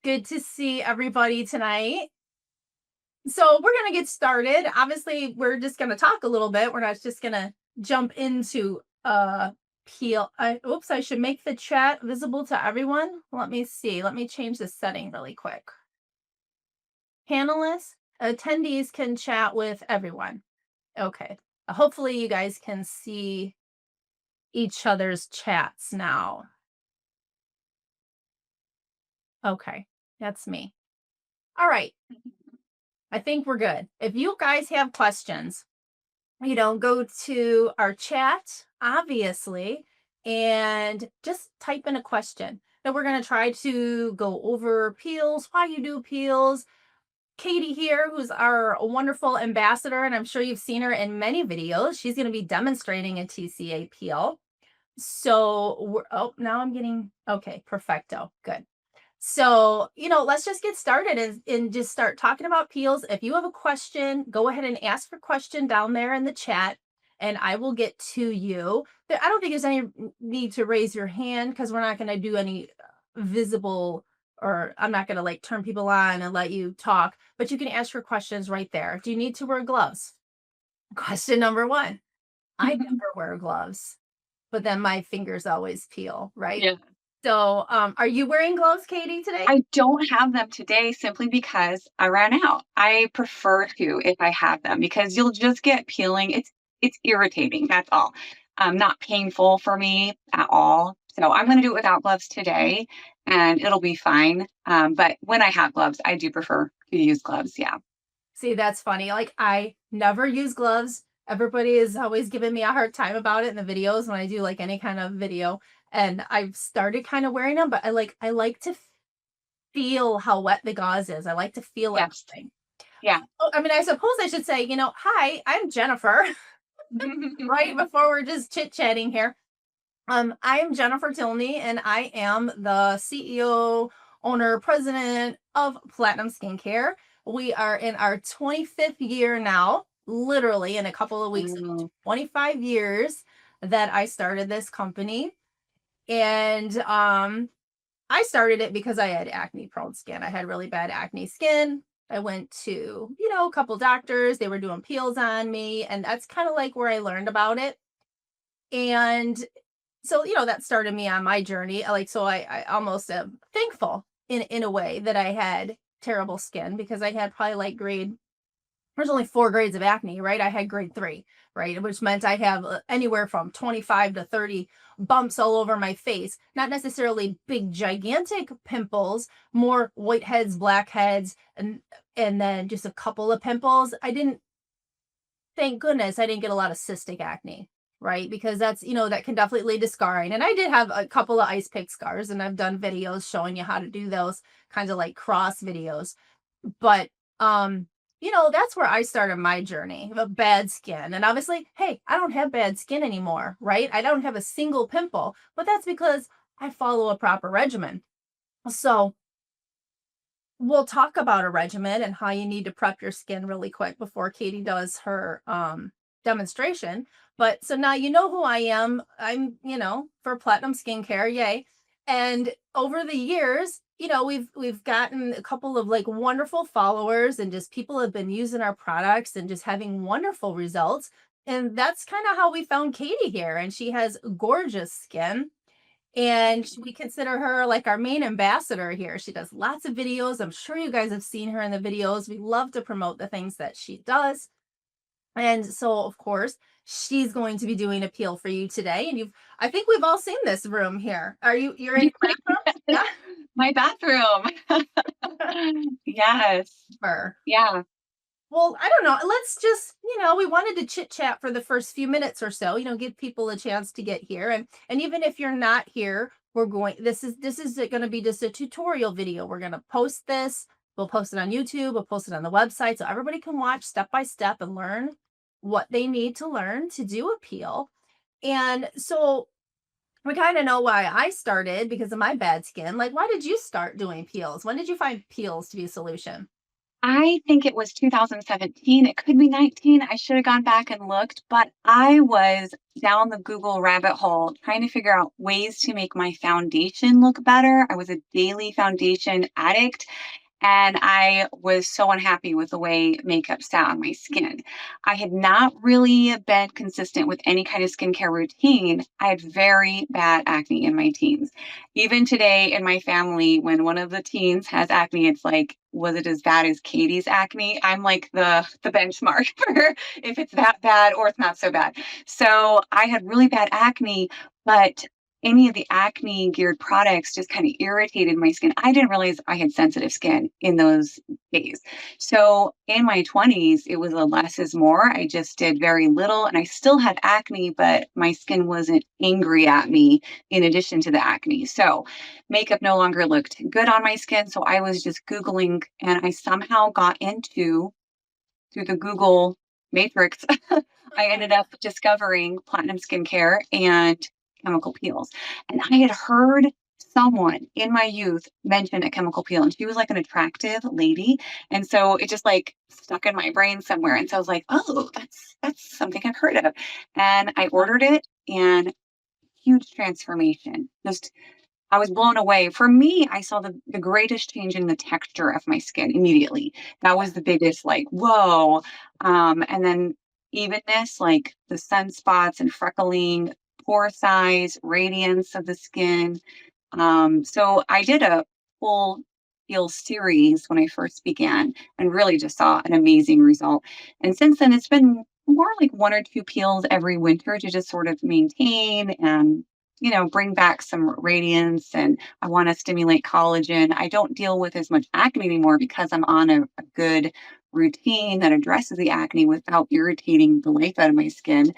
good to see everybody tonight. So, we're going to get started. Obviously, we're just going to talk a little bit. We're not just going to jump into peel. Oops, I should make the chat visible to everyone. Let me see. Let me change the setting really quick. Panelists, attendees can chat with everyone. Okay. Hopefully, you guys can see each other's chats now. Okay. That's me. All right. I think we're good. If you guys have questions, go to our chat, obviously, and just type in a question. Now we're going to try to go over peels, why you do peels. Kayte here, who's our wonderful ambassador, and I'm sure you've seen her in many videos. She's going to be demonstrating a TCA peel. So, now I'm getting, okay, perfecto. Good. So, let's just get started and just start talking about peels. If you have a question, go ahead and ask your question down there in the chat and I will get to you. I don't think there's any need to raise your hand because we're not going to do any visible, or I'm not going to like turn people on and let you talk, but you can ask your questions right there. Do you need to wear gloves? Question number one. I never wear gloves, but then my fingers always peel, right? Yeah. So, are you wearing gloves, Kayte, today? I don't have them today simply because I ran out. I prefer to if I have them because you'll just get peeling. It's irritating. That's all. Not painful for me at all. So I'm going to do it without gloves today, and it'll be fine. But when I have gloves, I do prefer to use gloves. Yeah. See, that's funny. Like, I never use gloves. Everybody is always giving me a hard time about it in the videos when I do like any kind of video. And I've started kind of wearing them, but I like to feel how wet the gauze is. I like to feel Yes. everything. Yeah. Oh, I mean, I suppose I should say, hi, I'm Jennifer, right? Before we're just chit-chatting here. I am Jennifer Tilney, and I am the CEO, owner, president of Platinum Skincare. We are in our 25th year now, literally in a couple of weeks, 25 years that I started this company. And I started it because I had acne prone skin. I had really bad acne skin. I went to, a couple doctors. They were doing peels on me, and that's kind of like where I learned about it. And so, that started me on my journey. So I almost am thankful in a way that I had terrible skin because I had probably like there's only 4 grades of acne, right? I had grade 3, right? Which meant I have anywhere from 25 to 30 bumps all over my face. Not necessarily big, gigantic pimples, more whiteheads, blackheads, and then just a couple of pimples. Thank goodness, I didn't get a lot of cystic acne, right? Because that's, that can definitely lead to scarring. And I did have a couple of ice pick scars, and I've done videos showing you how to do those kinds of like cross videos. But that's where I started my journey of bad skin. And obviously, hey, I don't have bad skin anymore, right? I don't have a single pimple, but that's because I follow a proper regimen. So we'll talk about a regimen and how you need to prep your skin really quick before Kayte does her demonstration. But so now you know who I am. I'm, for Platinum Skincare, yay. And over the years, we've gotten a couple of like wonderful followers, and just people have been using our products and just having wonderful results. And that's kind of how we found Kayte here. And she has gorgeous skin. And we consider her like our main ambassador here. She does lots of videos. I'm sure you guys have seen her in the videos. We love to promote the things that she does. And so, of course, she's going to be doing a peel for you today. And I think we've all seen this room here. You're in your bathroom? Yeah. My bathroom. Yes. Yeah. Well, I don't know. Let's just, we wanted to chit chat for the first few minutes or so, give people a chance to get here. And even if you're not here, this is going to be just a tutorial video. We're going to post this. We'll post it on YouTube. We'll post it on the website so everybody can watch step by step and learn what they need to learn to do a peel. And so we kind of know why I started because of my bad skin. Like, why did you start doing peels? When did you find peels to be a solution? I think it was 2017. It could be 19. I should have gone back and looked, but I was down the Google rabbit hole trying to figure out ways to make my foundation look better. I was a daily foundation addict. And I was so unhappy with the way makeup sat on my skin. I had not really been consistent with any kind of skincare routine. I had very bad acne in my teens. Even today in my family, when one of the teens has acne, it's like, was it as bad as Katie's acne? I'm like the benchmark for if it's that bad or it's not so bad. So I had really bad acne, but any of the acne geared products just kind of irritated my skin. I didn't realize I had sensitive skin in those days. So in my 20s, it was a less is more. I just did very little and I still had acne, but my skin wasn't angry at me in addition to the acne. So makeup no longer looked good on my skin. So I was just Googling and I somehow got into through the Google matrix, I ended up discovering platinum skincare and chemical peels. And I had heard someone in my youth mention a chemical peel, and she was like an attractive lady. And so it just like stuck in my brain somewhere. And so I was like, oh, that's something I've heard of. And I ordered it and huge transformation. Just I was blown away. For me, I saw the greatest change in the texture of my skin immediately. That was the biggest, like, whoa. And then evenness, like the sunspots and freckling, pore size, radiance of the skin. So I did a full peel series when I first began and really just saw an amazing result. And since then, it's been more like one or two peels every winter to just sort of maintain and bring back some radiance. And I want to stimulate collagen. I don't deal with as much acne anymore because I'm on a good routine that addresses the acne without irritating the life out of my skin.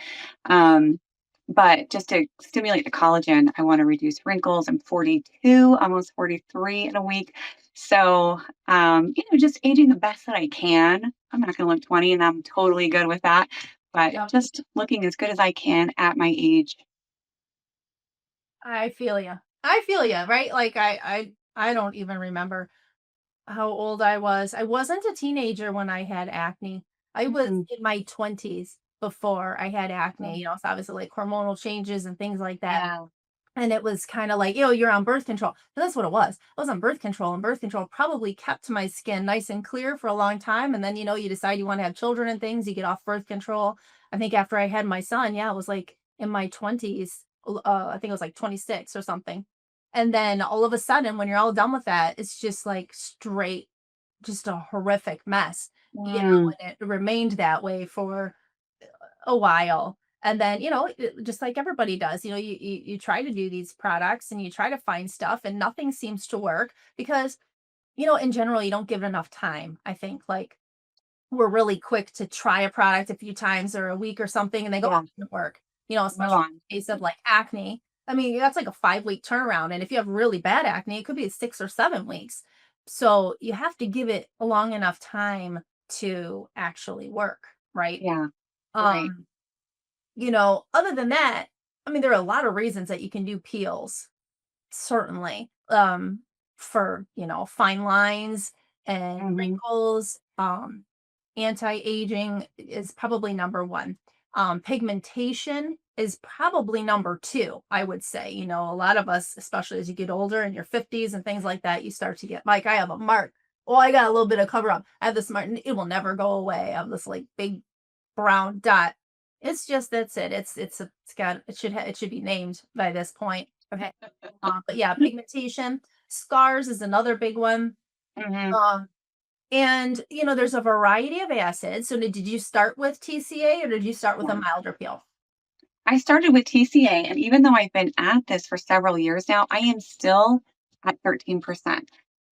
Um, but just to stimulate the collagen, I want to reduce wrinkles. I'm 42, almost 43 in a week. So, just aging the best that I can. I'm not going to look 20 and I'm totally good with that. But Yeah. just looking as good as I can at my age. I feel you. I feel you, right? Like I don't even remember how old I was. I wasn't a teenager when I had acne. I was Mhm. in my 20s before I had acne. Mm. It's obviously like hormonal changes and things like that. Yeah. And it was kind of like, you're on birth control. So that's what it was. I was on birth control, and birth control probably kept my skin nice and clear for a long time. And then, you decide you want to have children and things, you get off birth control. I think after I had my son, yeah, it was like in my 20s. I think it was like 26 or something. And then all of a sudden, when you're all done with that, it's just like straight, just a horrific mess, Mm. and it remained that way for a while. And then, just like everybody does, you try to do these products and you try to find stuff and nothing seems to work because, in general, you don't give it enough time. I think like we're really quick to try a product a few times or a week or something and they go, oh, Yeah. it didn't work, Move especially on. in the case of like acne. I mean, that's like a 5-week turnaround. And if you have really bad acne, it could be 6 or 7 weeks. So you have to give it a long enough time to actually work. Right. Yeah. Right. Um, other than that, I mean, there are a lot of reasons that you can do peels, certainly. For, fine lines and Hmm. wrinkles, anti-aging is probably number one. Pigmentation is probably number two, I would say. A lot of us, especially as you get older in your 50s and things like that, you start to get like I have a mark. Oh, I got a little bit of cover up. I have this mark, and it will never go away. I have this like big brown dot. It's just that's it. It should be named by this point. Okay. But yeah, pigmentation, scars is another big one. Hmm. Um, and there's a variety of acids. So did you start with TCA or did you start with a Yeah. milder peel? I started with TCA, and even though I've been at this for several years now, I am still at 13%.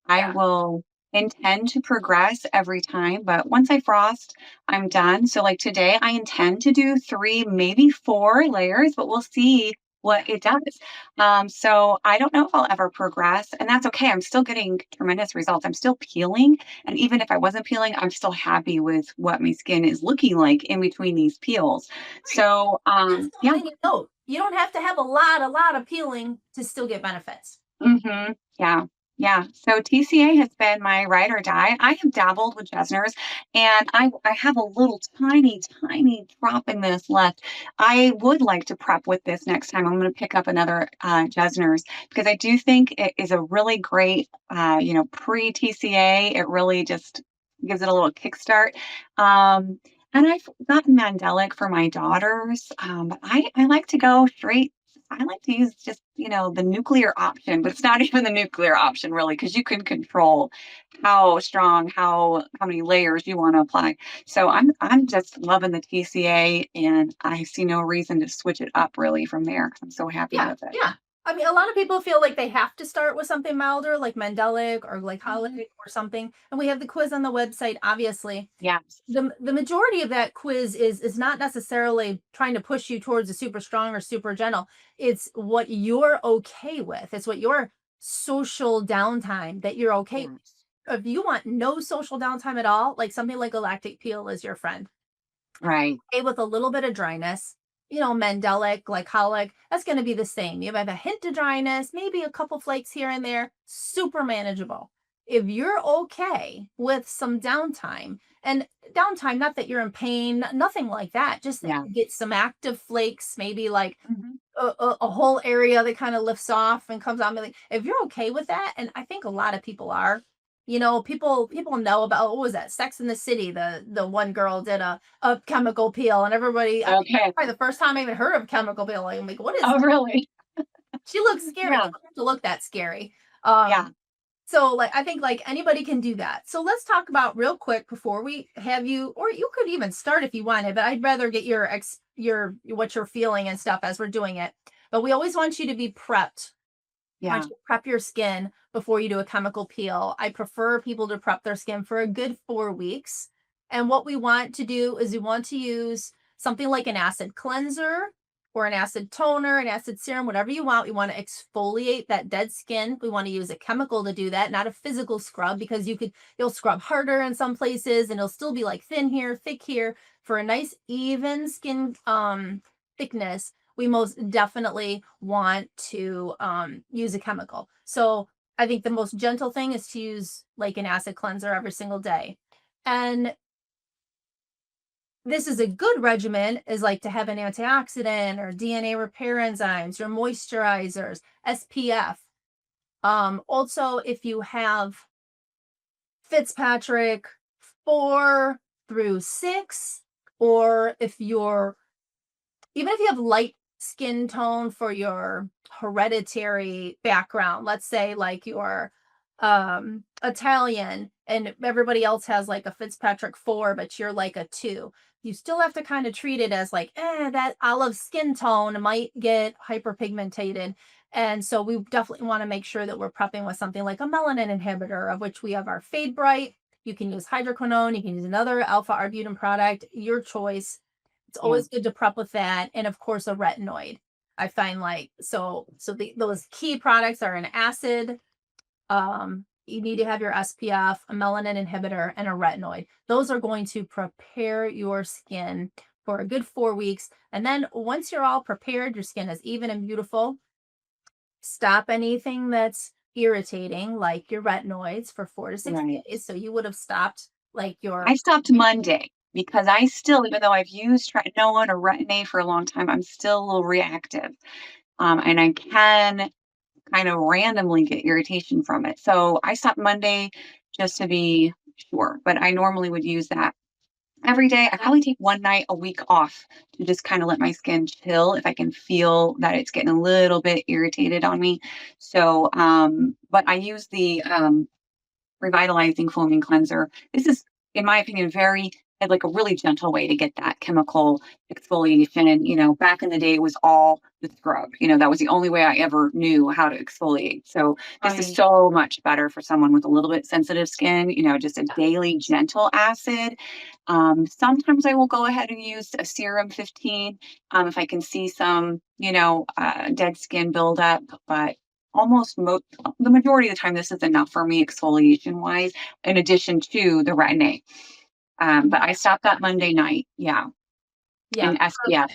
I Yeah. will intend to progress every time, but once I frost, I'm done. So, like today, I intend to do three, maybe four layers, but we'll see what it does. So, I don't know if I'll ever progress, and that's okay. I'm still getting tremendous results. I'm still peeling. And even if I wasn't peeling, I'm still happy with what my skin is looking like in between these peels. Right. So, That's yeah. something to note. You don't have to have a lot of peeling to still get benefits. Mhm. Yeah. Yeah. So TCA has been my ride or die. I have dabbled with Jessner's and I have a little tiny drop in this left. I would like to prep with this next time. I'm going to pick up another Jessner's because I do think it is a really great, pre TCA. It really just gives it a little kickstart. And I've gotten Mandelic for my daughters, but I like to go straight. I like to use just, the nuclear option, but it's not even the nuclear option really, because you can control how strong, how many layers you want to apply. So I'm just loving the TCA and I see no reason to switch it up really from there. I'm so happy Yeah, with it. yeah. I mean, a lot of people feel like they have to start with something milder, like Mandelic or Mhm. glycolic or something. And we have the quiz on the website, obviously. Yes. The majority of that quiz is not necessarily trying to push you towards a super strong or super gentle. It's what you're okay with. It's what your social downtime that you're okay. Yes. If you want no social downtime at all, like something like a lactic peel is your friend. Right. Okay with a little bit of dryness, Mandelic, glycolic, that's going to be the same. You have a hint of dryness, maybe a couple flakes here and there, super manageable. If you're okay with some downtime, and downtime, not that you're in pain, nothing like that, just that Yeah. you get some active flakes, maybe like Mhm. a whole area that kind of lifts off and comes out. Like, if you're okay with that, and I think a lot of people are, people know about what was that Sex in the City? The one girl did a chemical peel, and everybody. I think that's Okay. probably the first time I even heard of chemical peel. Like, I'm like, what is? Oh, really? She looks scary. She Yeah. doesn't have to look that scary. Yeah. So like I think like anybody can do that. So let's talk about real quick before we have you, or you could even start if you wanted, but I'd rather get your what you're feeling and stuff as we're doing it. But we always want you to be prepped. I want Yeah. you to prep your skin before you do a chemical peel. I prefer people to prep their skin for a good 4 weeks. And what we want to do is we want to use something like an acid cleanser or an acid toner, an acid serum, whatever you want. We want to exfoliate that dead skin. We want to use a chemical to do that, not a physical scrub, because you'll scrub harder in some places and it'll still be like thin here, thick here. For a nice even skin thickness, we most definitely want to use a chemical. So I think the most gentle thing is to use like an acid cleanser every single day. And this is a good regimen is like to have an antioxidant or DNA repair enzymes or moisturizers, SPF. Also, if you have Fitzpatrick 4 through 6, or if you're even if you have light skin tone for your hereditary background, let's say like you're Italian and everybody else has like a Fitzpatrick 4, but you're like a 2. You still have to kind of treat it as like, that olive skin tone might get hyperpigmented. And so we definitely want to make sure that we're prepping with something like a melanin inhibitor, of which we have our Fade Bright. You can use hydroquinone, you can use another alpha arbutin product, your choice. It's Yeah. always good to prep with that, and of course a retinoid. I find like those key products are an acid. You need to have your SPF, a melanin inhibitor, and a retinoid. Those are going to prepare your skin for a good 4 weeks. And then once you're all prepared, your skin is even and beautiful. Stop anything that's irritating, like your retinoids, for 4 to 6 Right. days. So you would have stopped like your I stopped Monday because I still, even though I've used tretinoin or Retin-A for a long time, I'm still a little reactive. And I can kind of randomly get irritation from it. So I stopped Monday just to be sure, but I normally would use that every day. I probably take one night a week off to just kind of let my skin chill if I can feel that it's getting a little bit irritated on me. So, but I use the revitalizing foaming cleanser. This is, in my opinion, very like a really gentle way to get that chemical exfoliation. And, back in the day, it was all the scrub. That was the only way I ever knew how to exfoliate. So this is right. so much better for someone with a little bit sensitive skin, just a daily gentle acid. Sometimes I will go ahead and use a serum 15 if I can see some, dead skin buildup. But the majority of the time, this is enough for me exfoliation wise, in addition to the retin-A. But I stopped that Monday night. Yeah. Yeah. And SPF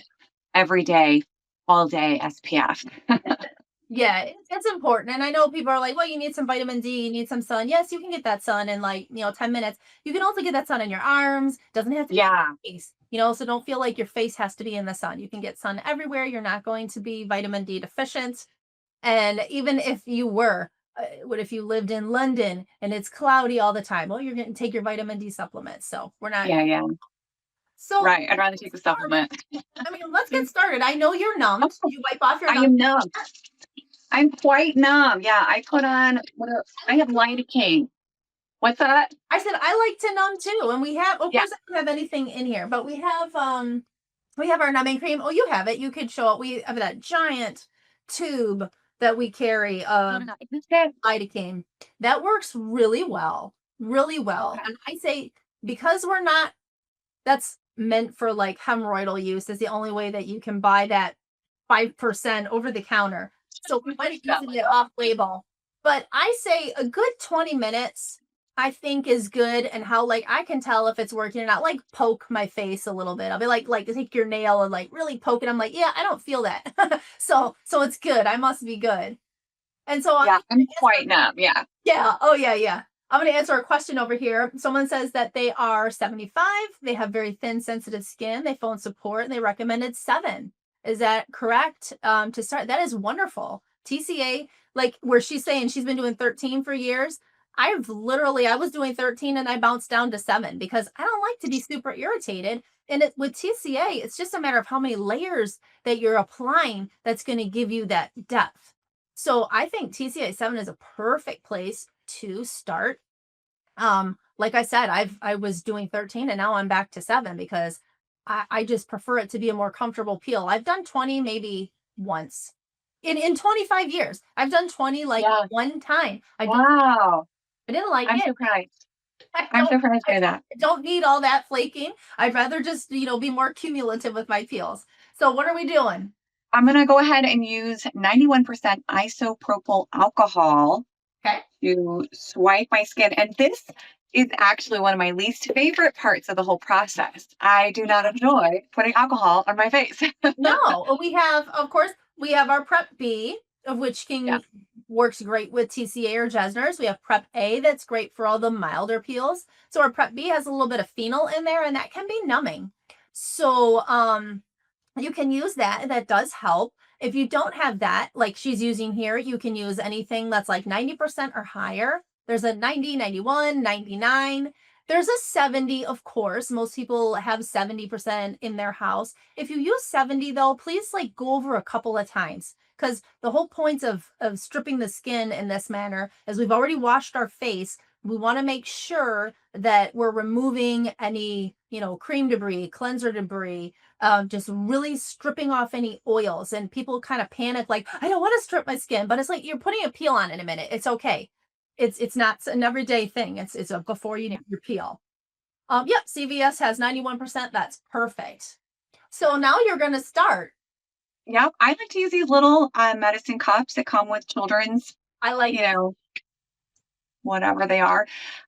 every day, all day SPF. Yeah, it's important. And I know people are like, well, you need some vitamin D, you need some sun. Yes, you can get that sun in like, 10 minutes. You can also get that sun in your arms. Doesn't have to be Yeah. your face, so don't feel like your face has to be in the sun. You can get sun everywhere. You're not going to be vitamin D deficient. And even if you were, what if you lived in London and it's cloudy all the time? Well, you're going to take your vitamin D supplements. So we're not. Yeah, yeah. So Right. I'd rather take the supplement. I mean, let's get started. I know you're numbed. Oh, You wipe off your I numb. am numb. I'm quite numb. Yeah, I put on I have lidocaine. What's that? I said I like to numb too, and we have. Of Yeah. course, I don't have anything in here, but we have our numbing cream. Oh, you have it. You could show it. We have that giant tube that we carry of lidocaine. That works really well, really well. Okay. And I say because we're not. That's meant for like hemorrhoidal use. Is the only way that you can buy that 5% over the counter. So we might be using it off label. But I say a good 20 minutes, I think is good. And how like I can tell if it's working or not, like poke my face a little bit. I'll be like take your nail and like really poke it. I'm like, yeah, I don't feel that. So it's good. I must be good. And so Yeah, I'm quite numb. Yeah. yeah. Oh, yeah, yeah. I'm going to answer a question over here. Someone says that they are 75. They have very thin, sensitive skin. They phone support and they recommended 7. Is that correct? To start, that is wonderful. TCA, like where she's saying she's been doing 13 for years. I was doing 13 and I bounced down to 7 because I don't like to be super irritated. And with TCA, it's just a matter of how many layers that you're applying that's going to give you that depth. So I think TCA 7 is a perfect place to start. Like I said, I was doing 13 and now I'm back to 7 because I just prefer it to be a more comfortable peel. I've done 20 maybe once. In 25 years. I've done 20 like Yeah. one time. Wow. I didn't like I'm it. surprised. I I'm don't surprised by that. I don't need all that flaking. I'd rather just, be more cumulative with my peels. So what are we doing? I'm going to go ahead and use 91% isopropyl alcohol Okay. to swipe my skin. And this is actually one of my least favorite parts of the whole process. I do not enjoy putting alcohol on my face. No, we have, of course, we have our Prep B, of which Yeah. works great with TCA or Jessner's. We have Prep A that's great for all the milder peels. So our Prep B has a little bit of phenol in there, and that can be numbing. So you can use that, and that does help. If you don't have that, like she's using here, you can use anything that's like 90% or higher. There's a 90, 91, 99. There's a 70, of course. Most people have 70% in their house. If you use 70 though, please like go over a couple of times because the whole point of stripping the skin in this manner is we've already washed our face. We want to make sure that we're removing any, cream debris, cleanser debris, just really stripping off any oils. And people kind of panic, like, I don't want to strip my skin, but it's like you're putting a peel on in a minute. It's okay. It's not an everyday thing. It's a before you your peel. Yep, CVS has 91%. That's perfect. So now you're gonna start. Yep. I like to use these little medicine cups that come with children's, I like you know, whatever they are.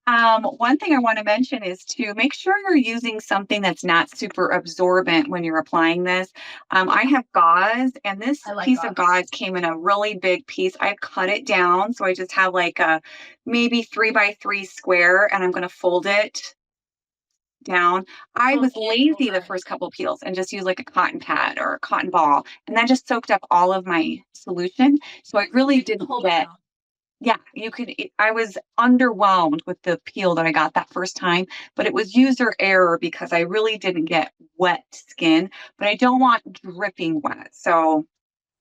One thing I want to mention is to make sure you're using something that's not super absorbent when you're applying this. I have gauze, and this I like piece of gauze. gauze came in a really big piece. I've cut it down, so I just have like a maybe 3 by 3 square, and I'm going to fold it down. I was lazy the first couple peels and just used like a cotton pad or a cotton ball, and that just soaked up all of my solution. So I really didn't Hold it get down. yeah, I was underwhelmed with the peel that I got that first time, but it was user error because I really didn't get wet skin, but I don't want dripping wet. So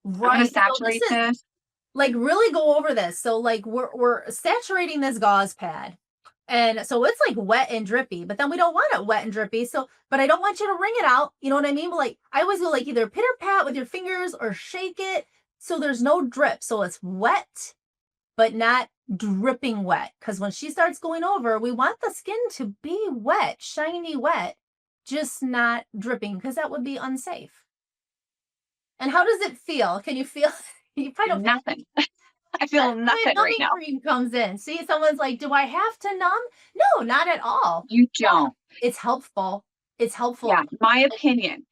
I'm going to Right. So this saturate is this. like really go over this. So like we're saturating this gauze pad. And so it's like wet and drippy, but then we don't want it wet and drippy. So, but I don't want you to wring it out. You know what I mean? But like I always go like either pitter pat with your fingers or shake it so there's no drip. So it's wet, but not dripping wet. Because when she starts going over, we want the skin to be wet, shiny wet, just not dripping because that would be unsafe. And how does it feel? Can you feel? You probably don't feel Nothing. I feel when nothing right numbing now. cream comes in. See, someone's like, "Do I have to numb?" No, not at all. You don't. It's helpful. It's helpful. Yeah, my opinion.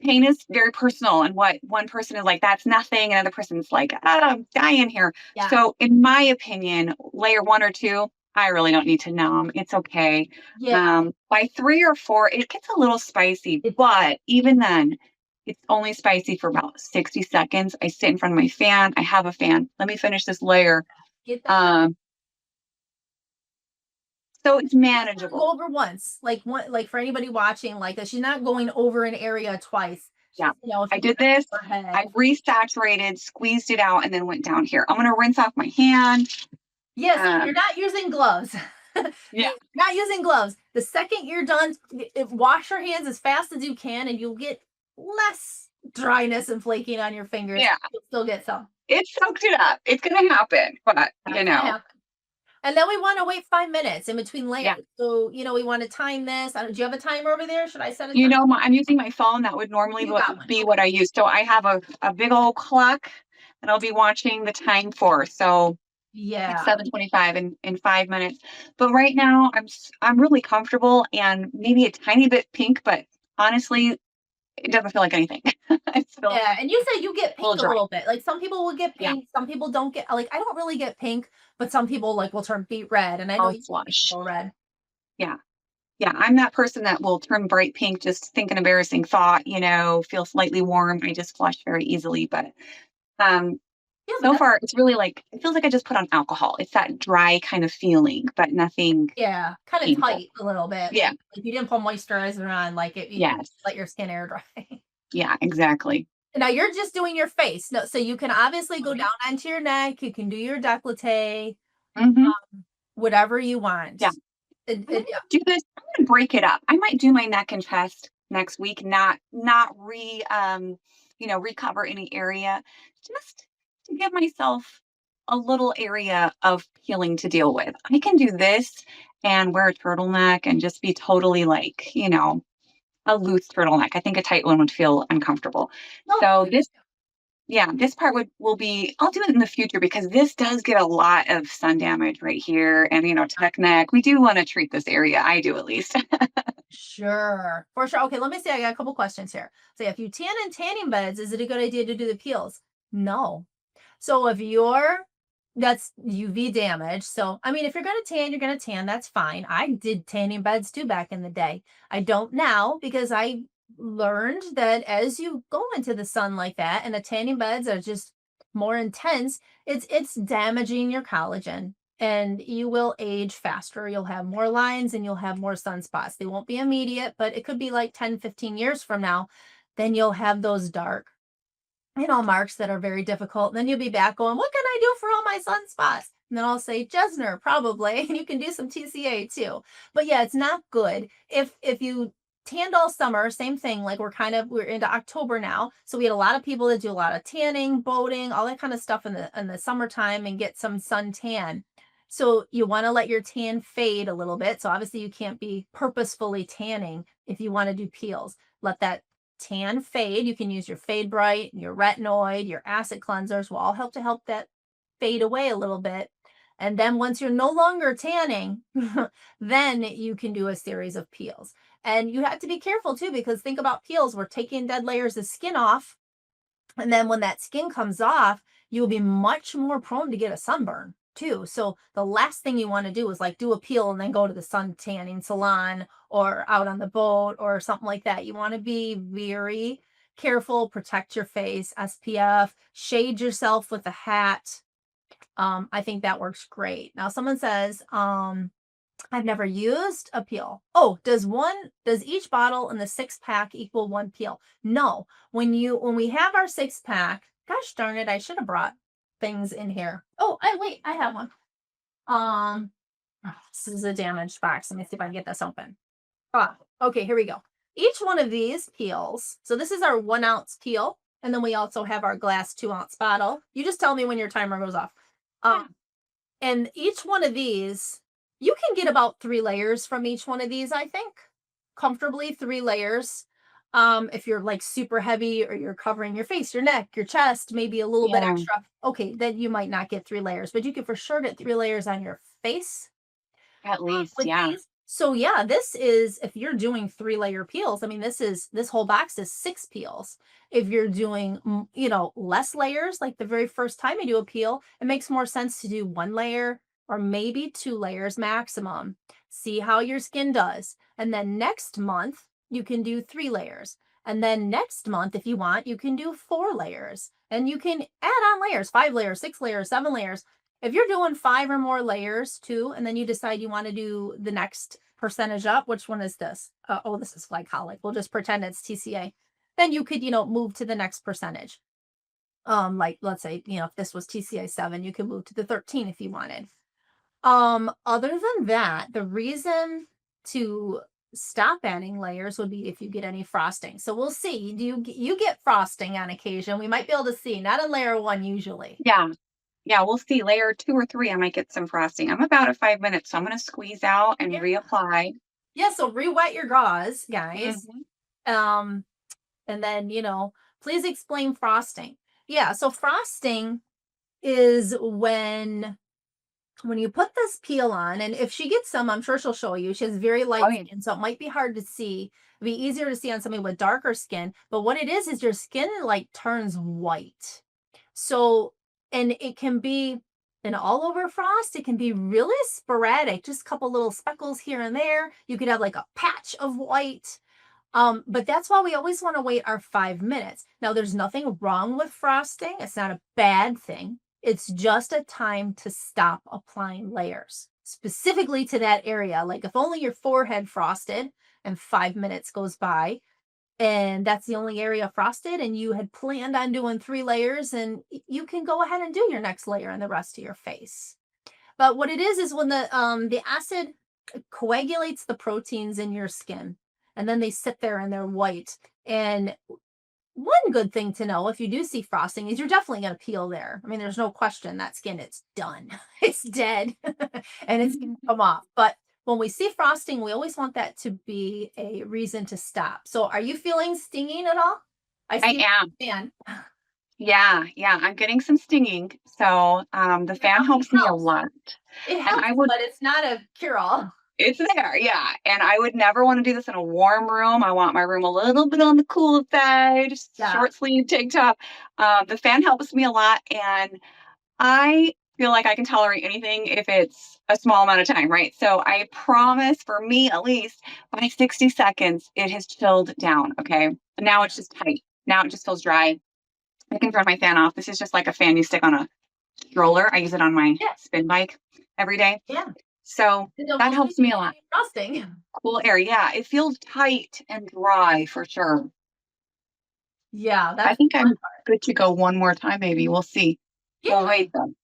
pain is very personal, and what one person is like, that's nothing. Another person's like, oh, I'm dying here. Yeah. So in my opinion, layer 1 or 2, I really don't need to numb. It's okay. Yeah. By 3 or 4, it gets a little spicy, It, but even then, it's only spicy for about 60 seconds. I sit in front of my fan. I have a fan. Let me finish this layer. get that. Um, so it's Go manageable. over once, like one, like for anybody watching, like that, she's not going over an area twice. Yeah. If I you did this. her head. I resaturated, squeezed it out, and then went down here. I'm going to rinse off my hand. Yes, you're Um, not using gloves. yeah. Not using gloves. The second you're done, wash your hands as fast as you can, and you'll get less dryness and flaking on your fingers. Yeah. You'll still get some. It soaked it up. It's going to happen, but That's gonna happen. And then we want to wait 5 minutes in between layers. yeah. So, we want to time this. Do you have a timer over there? Should I set a timer? I'm using my phone. That would normally You got one. be what I use. So I have a big old clock that I'll be watching the time for. So it's Yeah. 7:25 in 5 minutes. But right now I'm really comfortable and maybe a tiny bit pink, but honestly, it doesn't feel like anything. It's still Yeah, and you said you get a little pink a dry. little bit. Like some people will get Yeah. pink, some people don't get. Like I don't really get pink, but some people like will turn beet red, and I know I'll you flush. go red. Yeah. Yeah. I'm that person that will turn bright pink, just think an embarrassing thought, feel slightly warm. I just flush very easily. But um Yeah, but so that's far it's really like it feels like I just put on alcohol. It's that dry kind of feeling, but nothing yeah, kind of painful. tight a little bit. Yeah. Like if you didn't put moisturizer on, like you Yes. let your skin air dry. Yeah, exactly. Now you're just doing your face. No, so you can obviously go Mhm. down onto your neck. You can do your décolleté, Mhm. whatever you want. Yeah. I'm gonna Yeah, do this. I'm gonna break it up. I might do my neck and chest next week, not recover any area, just to give myself a little area of healing to deal with. I can do this and wear a turtleneck and just be totally like, a loose turtleneck. I think a tight one would feel uncomfortable. no, So this part will be, I'll do it in the future because this does get a lot of sun damage right here and, tech neck. We do want to treat this area. I do at least. sure, for sure. Okay, let me see. I got a couple questions here. So if you tan in tanning beds, is it a good idea to do the peels? No. So if that's UV damage. So I mean, if you're gonna tan, you're gonna tan. That's fine. I did tanning beds too back in the day. I don't now because I learned that as you go into the sun like that, and the tanning beds are just more intense, it's damaging your collagen. And you will age faster. You'll have more lines and you'll have more sunspots. They won't be immediate, but it could be like 10, 15 years from now. Then you'll have those dark marks that are very difficult. And then you'll be back going, what can I do for all my sunspots? And then I'll say Jessner, probably. And you can do some TCA too. But yeah, it's not good. If you tanned all summer, same thing. Like we're into October now. So we had a lot of people that do a lot of tanning, boating, all that kind of stuff in the summertime and get some sun tan. So you want to let your tan fade a little bit. So obviously you can't be purposefully tanning if you want to do peels. Let that tan fade. You can use your Fade Bright, your retinoid, your acid cleansers will all help that fade away a little bit. And then once you're no longer tanning, then you can do a series of peels. And you have to be careful too, because think about peels. We're taking dead layers of skin off. And then when that skin comes off, you will be much more prone to get a sunburn too. So the last thing you want to do is like do a peel and then go to the sun tanning salon or out on the boat or something like that. You want to be very careful, protect your face, SPF, shade yourself with a hat. I think that works great. Now someone says, I've never used a peel. Oh, does each bottle in the 6-pack equal one peel? No. When we have our 6-pack, gosh darn it, I should have brought things in here. Oh, I have one. This is a damaged box. Let me see if I can get this open. Okay, here we go. Each one of these peels. So this is our 1-ounce peel, and then we also have our glass 2-ounce bottle. You just tell me when your timer goes off. And each one of these, you can get about 3 layers from each one of these, I think. Comfortably 3 layers. If you're like super heavy or you're covering your face, your neck, your chest, maybe a little bit Yeah. extra. Okay, then you might not get 3 layers, but you can for sure get 3 layers on your face. At least, With yeah. these, So yeah, this is if you're doing 3-layer peels, I mean, this whole box is 6 peels. If you're doing, less layers, like the very first time you do a peel, it makes more sense to do 1 layer or maybe 2 layers maximum. See how your skin does. And then next month, you can do 3 layers. And then next month, if you want, you can do 4 layers. And you can add on layers, 5 layers, 6 layers, 7 layers. If you're doing 5 or more layers too, and then you decide you want to do the next percentage up, which one is this? Oh, this is glycolic. We'll just pretend it's TCA. Then you could, move to the next percentage. Like let's say, if this was TCA 7, you could move to the 13 if you wanted. Other than that, the reason to stop adding layers would be if you get any frosting. So we'll see. Do you get frosting on occasion? We might be able to see, not in layer 1 usually. Yeah. Yeah, we'll see. Layer 2 or 3, I might get some frosting. I'm about at 5 minutes, so I'm gonna squeeze out and Yeah. reapply. Yeah, so re-wet your gauze, guys. Mhm. Um, and then, please explain frosting. Yeah, so frosting is when you put this peel on, and if she gets some, I'm sure she'll show you. She has very Oh, light yeah. skin, so it might be hard to see. It'd be easier to see on somebody with darker skin. But what it is your skin like turns white. So, and it can be an all over frost. It can be really sporadic, just a couple little speckles here and there. You could have like a patch of white. But that's why we always want to wait our 5 minutes. Now, there's nothing wrong with frosting. It's not a bad thing. It's just a time to stop applying layers specifically to that area. Like if only your forehead frosted and 5 minutes goes by, and that's the only area frosted, and you had planned on doing 3 layers, and you can go ahead and do your next layer in the rest of your face. But what it is when the acid coagulates the proteins in your skin, and then they sit there and they're white. And one good thing to know if you do see frosting is you're definitely going to peel there. I mean, there's no question that skin, it's done. It's dead and it's going to come off. But when we see frosting, we always want that to be a reason to stop. So are you feeling stinging at all? I I see am. the fan. Yeah, yeah, I'm getting some stinging, so, the fan It helps me a helps. lot, It and helps, I would but it's not a cure all. it's there, yeah, and I would never wanna do this in a warm room. I want my room a little bit on the cool side, Yeah. short sleeve tank top. The fan helps me a lot, and I feel like I can tolerate anything if it's a small amount of time, right? So I promise, for me at least, by 60 seconds, it has chilled down, okay? Now it's just tight. Now it just feels dry. I can turn my fan off. This is just like a fan you stick on a stroller. I use it on my Yeah. spin bike every day. Yeah. So It'll that only helps me be a lot. frosting. Cool air. Yeah, it feels tight and dry for sure. Yeah, I that's think the fun I'm part. good to go one more time, maybe. We'll see. We'll Yeah. wait then.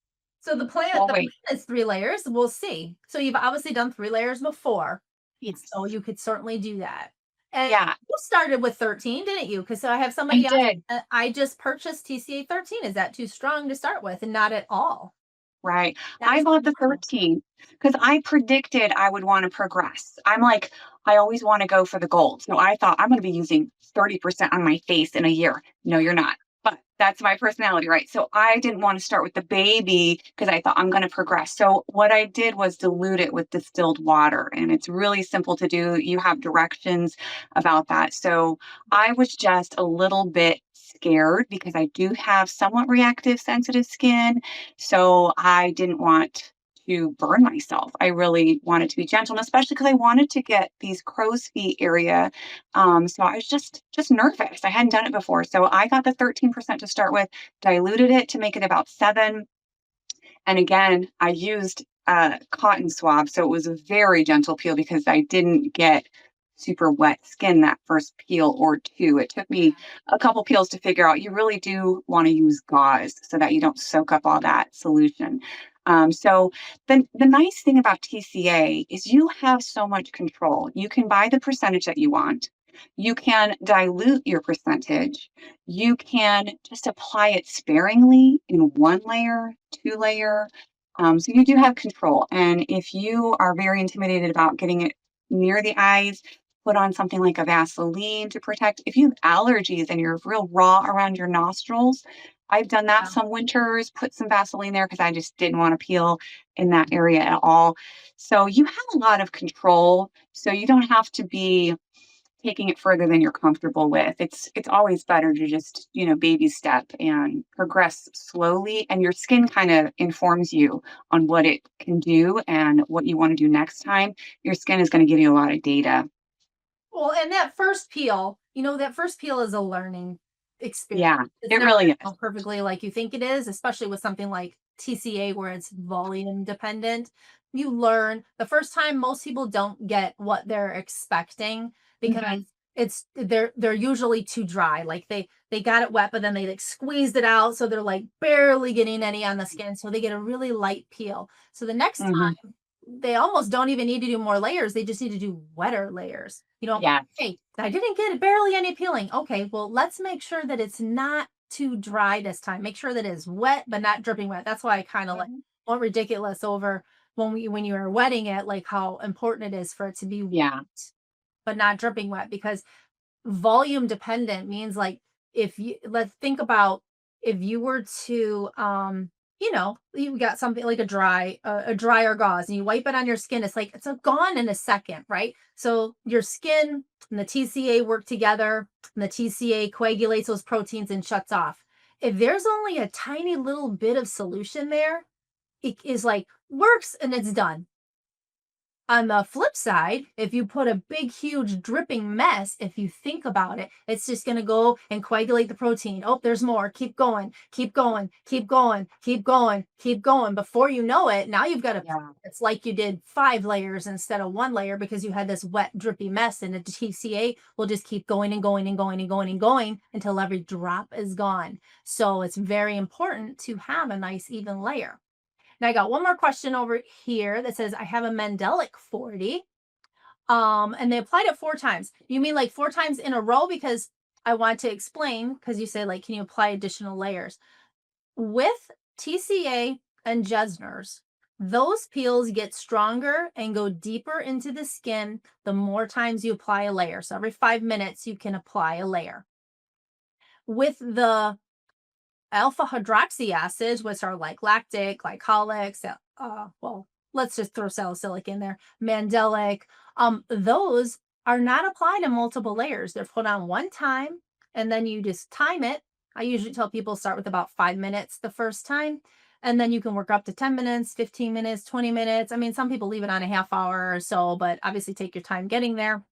So We'll the wait. plan is 3 layers. We'll see. So you've obviously done 3 layers before. So Yes. you could certainly do that. And Yeah, you started with 13, didn't you? Because I have I somebody else. did. I just purchased TCA 13. Is that too strong to start with? And not at all. Right. That I is bought the normal. 13 because I predicted I would want to progress. I'm like, I always want to go for the gold. So I thought I'm going to be using 30% on my face in a year. No, you're not. But that's my personality, right? So I didn't want to start with the baby because I thought I'm going to progress. So what I did was dilute it with distilled water. And it's really simple to do. You have directions about that. So I was just a little bit scared because I do have somewhat reactive, sensitive skin, so I didn't want to burn myself. I really wanted to be gentle, and especially because I wanted to get these crow's feet area. So I was just nervous. I hadn't done it before. So I got the 13% to start with, diluted it to make it about 7. And again, I used a cotton swab. So it was a very gentle peel because I didn't get super wet skin that first peel or two. It took me a couple peels to figure out you really do want to use gauze so that you don't soak up all that solution. So the nice thing about TCA is you have so much control. You can buy the percentage that you want. You can dilute your percentage. You can just apply it sparingly in 1 layer, 2 layer. So you do have control. And if you are very intimidated about getting it near the eyes, put on something like a Vaseline to protect. If you have allergies and you're real raw around your nostrils, I've done that Yeah. some winters, put some Vaseline there because I just didn't want to peel in that area at all. So you have a lot of control. So you don't have to be taking it further than you're comfortable with. It's always better to just, baby step and progress slowly, and your skin kind of informs you on what it can do and what you want to do next time. Your skin is going to give you a lot of data. Well, and that first peel, that first peel is a learning experience. Yeah, It's it never really gonna is. go perfectly like you think it is, especially with something like TCA where it's volume dependent. You learn the first time most people don't get what they're expecting because Mhm. they're usually too dry. Like they got it wet, but then they like squeezed it out. So they're like barely getting any on the skin. So they get a really light peel. So the next Mhm. time they almost don't even need to do more layers. They just need to do wetter layers. Yes. Hey, I didn't get barely any peeling. Okay, well, let's make sure that it's not too dry this time. Make sure that it's wet, but not dripping wet. That's why I kind of like Mhm. went ridiculous over when you are wetting it, like how important it is for it to be wet, Yeah. but not dripping wet because volume dependent means like if you let's think about if you were to you got something like a drier gauze and you wipe it on your skin, it's like it's gone in a second, right? So your skin and the TCA work together, and the TCA coagulates those proteins and shuts off. If there's only a tiny little bit of solution there, it is like works and it's done. On the flip side, if you put a big, huge dripping mess, if you think about it, it's just going to go and coagulate the protein. Oh, there's more. Keep going, keep going, keep going, keep going, keep going. Before you know it, now you've got a, Yeah. it's like you did 5 layers instead of 1 layer because you had this wet, drippy mess, and the TCA will just keep going and going and going and going and going until every drop is gone. So it's very important to have a nice, even layer. Now I got one more question over here that says I have a Mandelic 40. And they applied it 4 times. You mean like 4 times in a row? Because I want to explain, because you said like, can you apply additional layers? With TCA and Jessner's, those peels get stronger and go deeper into the skin the more times you apply a layer. So every 5 minutes, you can apply a layer. With the alpha hydroxy acids, which are like lactic, glycolic, well, let's just throw salicylic in there, mandelic. Those are not applied in multiple layers. They're put on one time and then you just time it. I usually tell people start with about 5 minutes the first time. And then you can work up to 10 minutes, 15 minutes, 20 minutes. I mean, some people leave it on a half hour or so, but obviously take your time getting there.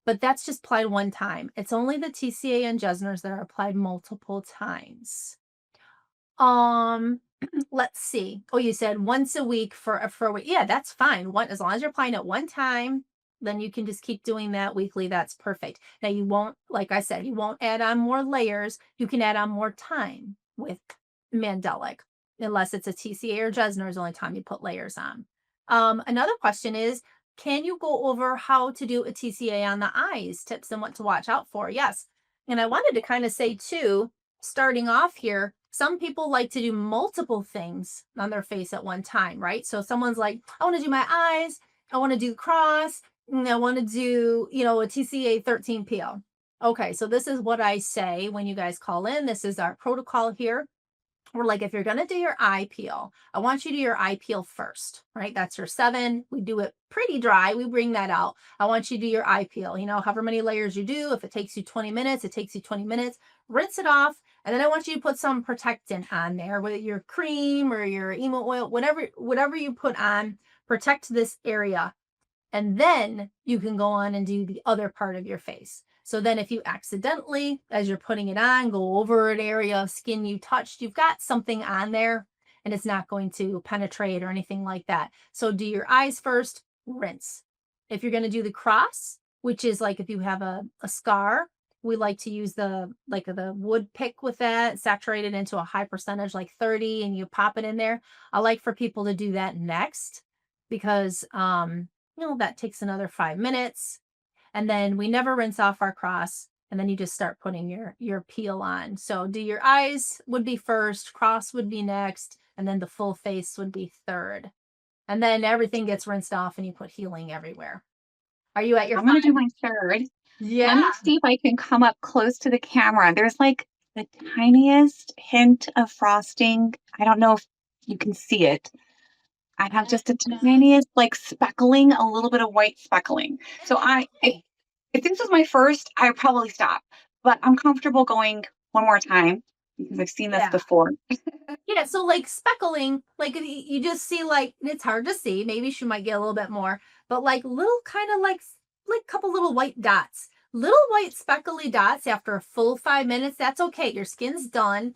But that's just applied one time. It's only the TCA and Jessner's that are applied multiple times. Um, let's see. Oh, you said once a week for a week. Yeah, that's fine. One as long as you're applying it one time, then you can just keep doing that weekly. That's perfect. Now you won't, like I said, you won't add on more layers. You can add on more time with Mandelic, unless it's a TCA or Jessner is the only time you put layers on. Another question is, can you go over how to do a TCA on the eyes, tips and what to watch out for? Yes. And I wanted to kind of say too, starting off here, some people like to do multiple things on their face at one time, right? So someone's like, I want to do my eyes, I want to do cross, and I want to do, a TCA 13 peel. Okay, so this is what I say when you guys call in. This is our protocol here. We're like, if you're going to do your eye peel, I want you to do your eye peel first, right? That's your 7. We do it pretty dry. We bring that out. I want you to do your eye peel, however many layers you do. If it takes you 20 minutes, it takes you 20 minutes. Rinse it off. And then I want you to put some protectant on there, whether your cream or your emo oil, whatever you put on, protect this area, and then you can go on and do the other part of your face. So then if you accidentally, as you're putting it on, go over an area of skin you touched, you've got something on there and it's not going to penetrate or anything like that. So do your eyes first, rinse. If you're going to do the cross, which is like if you have a scar, we like to use the wood pick with that, saturate it into a high percentage, like 30, and you pop it in there. I like for people to do that next because that takes another 5 minutes. And then we never rinse off our cross. And then you just start putting your peel on. So do your eyes would be first, cross would be next, and then the full face would be third. And then everything gets rinsed off and you put healing everywhere. Are you at your I'm gonna do 5? my third. Let Yeah. me see if I can come up close to the camera. There's like the tiniest hint of frosting. I don't know if you can see it. I have just a tiniest, like, speckling, a little bit of white speckling. So if this was my first, I would probably stop, but I'm comfortable going one more time because I've seen this Yeah. before. Yeah, so like speckling, like you just see like it's hard to see. Maybe she might get a little bit more, but like little kind of like couple little white dots, little white speckly dots after a full 5 minutes. That's okay. Your skin's done.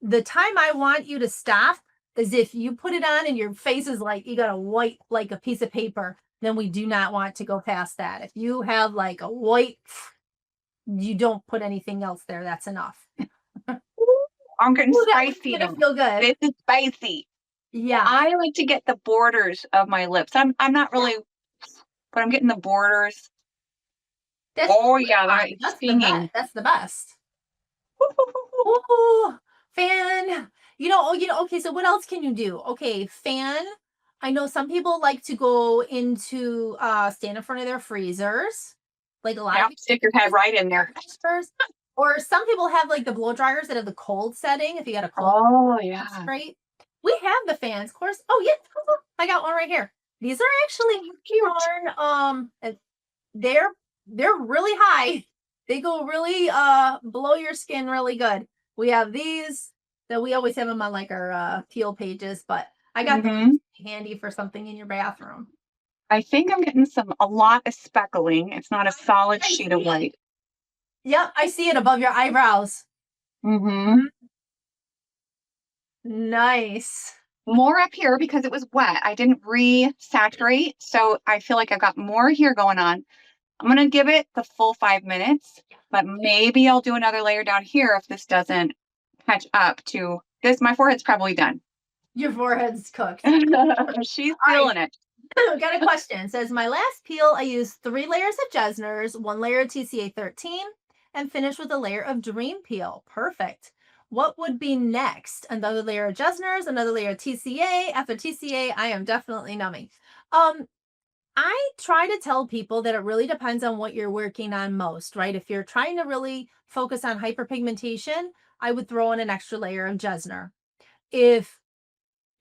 The time I want you to stop is if you put it on and your face is like you got a white like a piece of paper. Then we do not want to go past that. If you have like a white, you don't put anything else there. That's enough. I'm getting Ooh, that one's spicy gonna now. feel good. This is spicy. Yeah. I like to get the borders of my lips. I'm not really, but I'm getting the borders. That's Oh yeah, that's that's the best. stinging. That's the best. Ooh, fan. Okay, so what else can you do? Okay, fan. I know some people like to go into stand in front of their freezers. Like a lot of Yep, people stick your head right in there. freezers. Or some people have like the blow dryers that have the cold setting. If you got a cold, Oh that's yeah, great. We have the fans, of course. Oh yeah, I got one right here. These are actually cute. they're they're really high. They go really below your skin really good. We have these that we always have them on like our peel pages, but I got Hmm. those handy for something in your bathroom. I think I'm getting a lot of speckling. It's not a solid I sheet see of it. white. Yep, I see it above your eyebrows. Hmm. Nice. More up here because it was wet. I didn't re-saturate, so I feel like I've got more here going on. I'm gonna give it the full 5 minutes, but maybe I'll do another layer down here if this doesn't catch up to this. My forehead's probably done. Your forehead's cooked. She's All right. feeling it. Got a question. It says my last peel, I used 3 layers of Jessner's, 1 layer of TCA 13, and finished with a layer of Dream Peel. Perfect. What would be next? Another layer of Jessner's, another layer of TCA. After TCA, I am definitely numbing. Um, I try to tell people that it really depends on what you're working on most, right? If you're trying to really focus on hyperpigmentation, I would throw in an extra layer of Jessner. If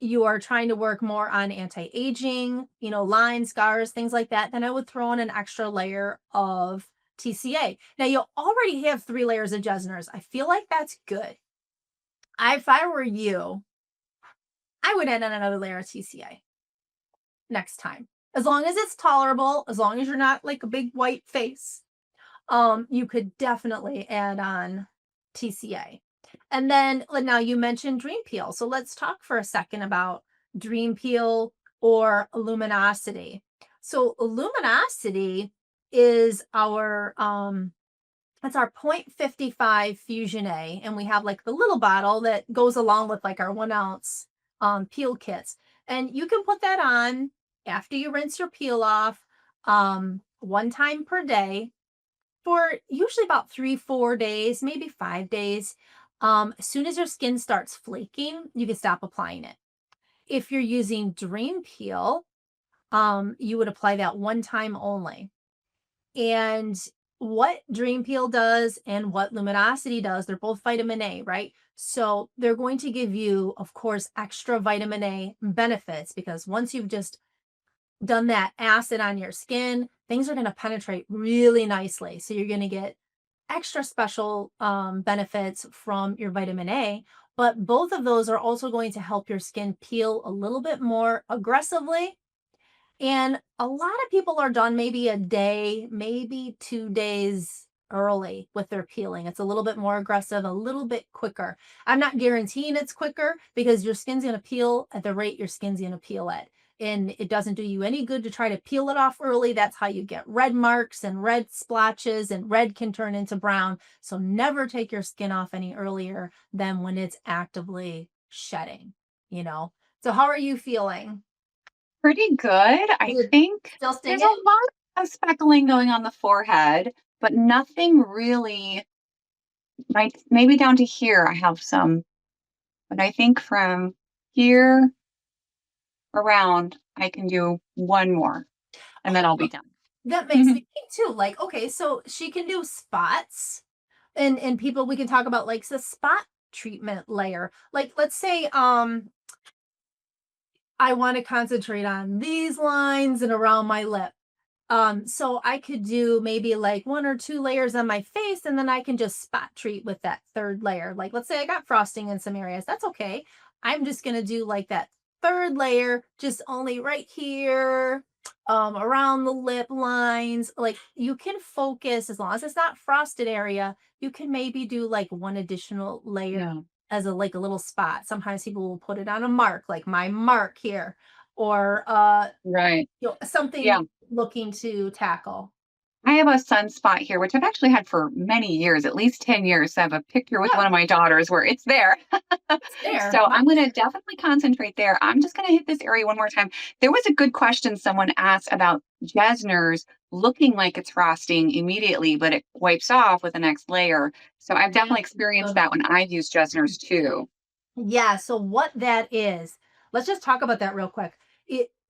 you are trying to work more on anti-aging, lines, scars, things like that, then I would throw in an extra layer of TCA. Now you already have 3 layers of Jessner's. I feel like that's good. If I were you, I would add in another layer of TCA next time. As long as it's tolerable, as long as you're not like a big white face, you could definitely add on TCA. And then now you mentioned Dream Peel. So let's talk for a second about Dream Peel or luminosity. So luminosity is our it's our 0.55 Fusion A, and we have like the little bottle that goes along with like our 1 ounce peel kits. And you can put that on after you rinse your peel off 1 time per day for usually about 3, 4 days, maybe 5 days. As soon as your skin starts flaking, you can stop applying it. If you're using Dream Peel, you would apply that 1 time only. And what Dream Peel does and what Luminosity does, they're both vitamin A, right? So they're going to give you, of course, extra vitamin A benefits because once you've just done that acid on your skin, things are going to penetrate really nicely. So you're going to get extra special benefits from your vitamin A. But both of those are also going to help your skin peel a little bit more aggressively. And a lot of people are done maybe a day, maybe 2 days early with their peeling. It's a little bit more aggressive, a little bit quicker. I'm not guaranteeing it's quicker because your skin's going to peel at the rate your skin's going to peel at. And it doesn't do you any good to try to peel it off early. That's how you get red marks and red splotches, and red can turn into brown. So never take your skin off any earlier than when it's actively shedding, you know? So how are you feeling? Pretty good. I Is it think still there's a stinging? lot of speckling going on the forehead, but nothing really. Maybe down to here, I have some, but I think from here around, I can do one more and then I'll be done. That makes me think too. Like, okay, so she can do spots. And people, we can talk about like the spot treatment layer. Like let's say I want to concentrate on these lines and around my lip. So I could do maybe like 1 or 2 layers on my face, and then I can just spot treat with that third layer. Like, let's say I got frosting in some areas. That's okay. I'm just gonna do like that third layer, just only right here, around the lip lines. Like you can focus as long as it's not frosted area, you can maybe do like one additional layer Yeah. as a like a little spot. Sometimes people will put it on a mark, like my mark here, or Right. something Yeah. looking to tackle. I have a sunspot here, which I've actually had for many years, at least 10 years. So I have a picture with Yeah, one of my daughters where it's there. it's there. So I'm going to definitely concentrate there. I'm just going to hit this area one more time. There was a good question someone asked about Jessner's looking like it's frosting immediately, but it wipes off with the next layer. So I've That's definitely a experienced good that when one. I've used Jessner's too. Yeah, so what that is, let's just talk about that real quick.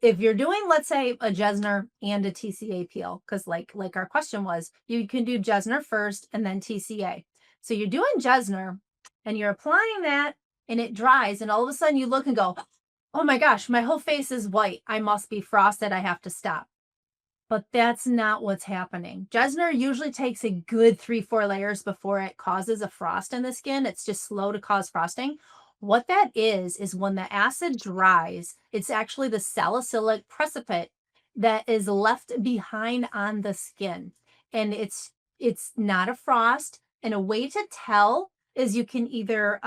If you're doing, let's say, a Jessner and a TCA peel, because like our question was, you can do Jessner first and then TCA. So you're doing Jessner and you're applying that and it dries, and all of a sudden you look and go, oh my gosh, my whole face is white. I must be frosted. I have to stop. But that's not what's happening. Jessner usually takes a good 3, 4 layers before it causes a frost in the skin. It's just slow to cause frosting. What that is when the acid dries, it's actually the salicylic precipitate that is left behind on the skin. And it's not a frost. And a way to tell is you can either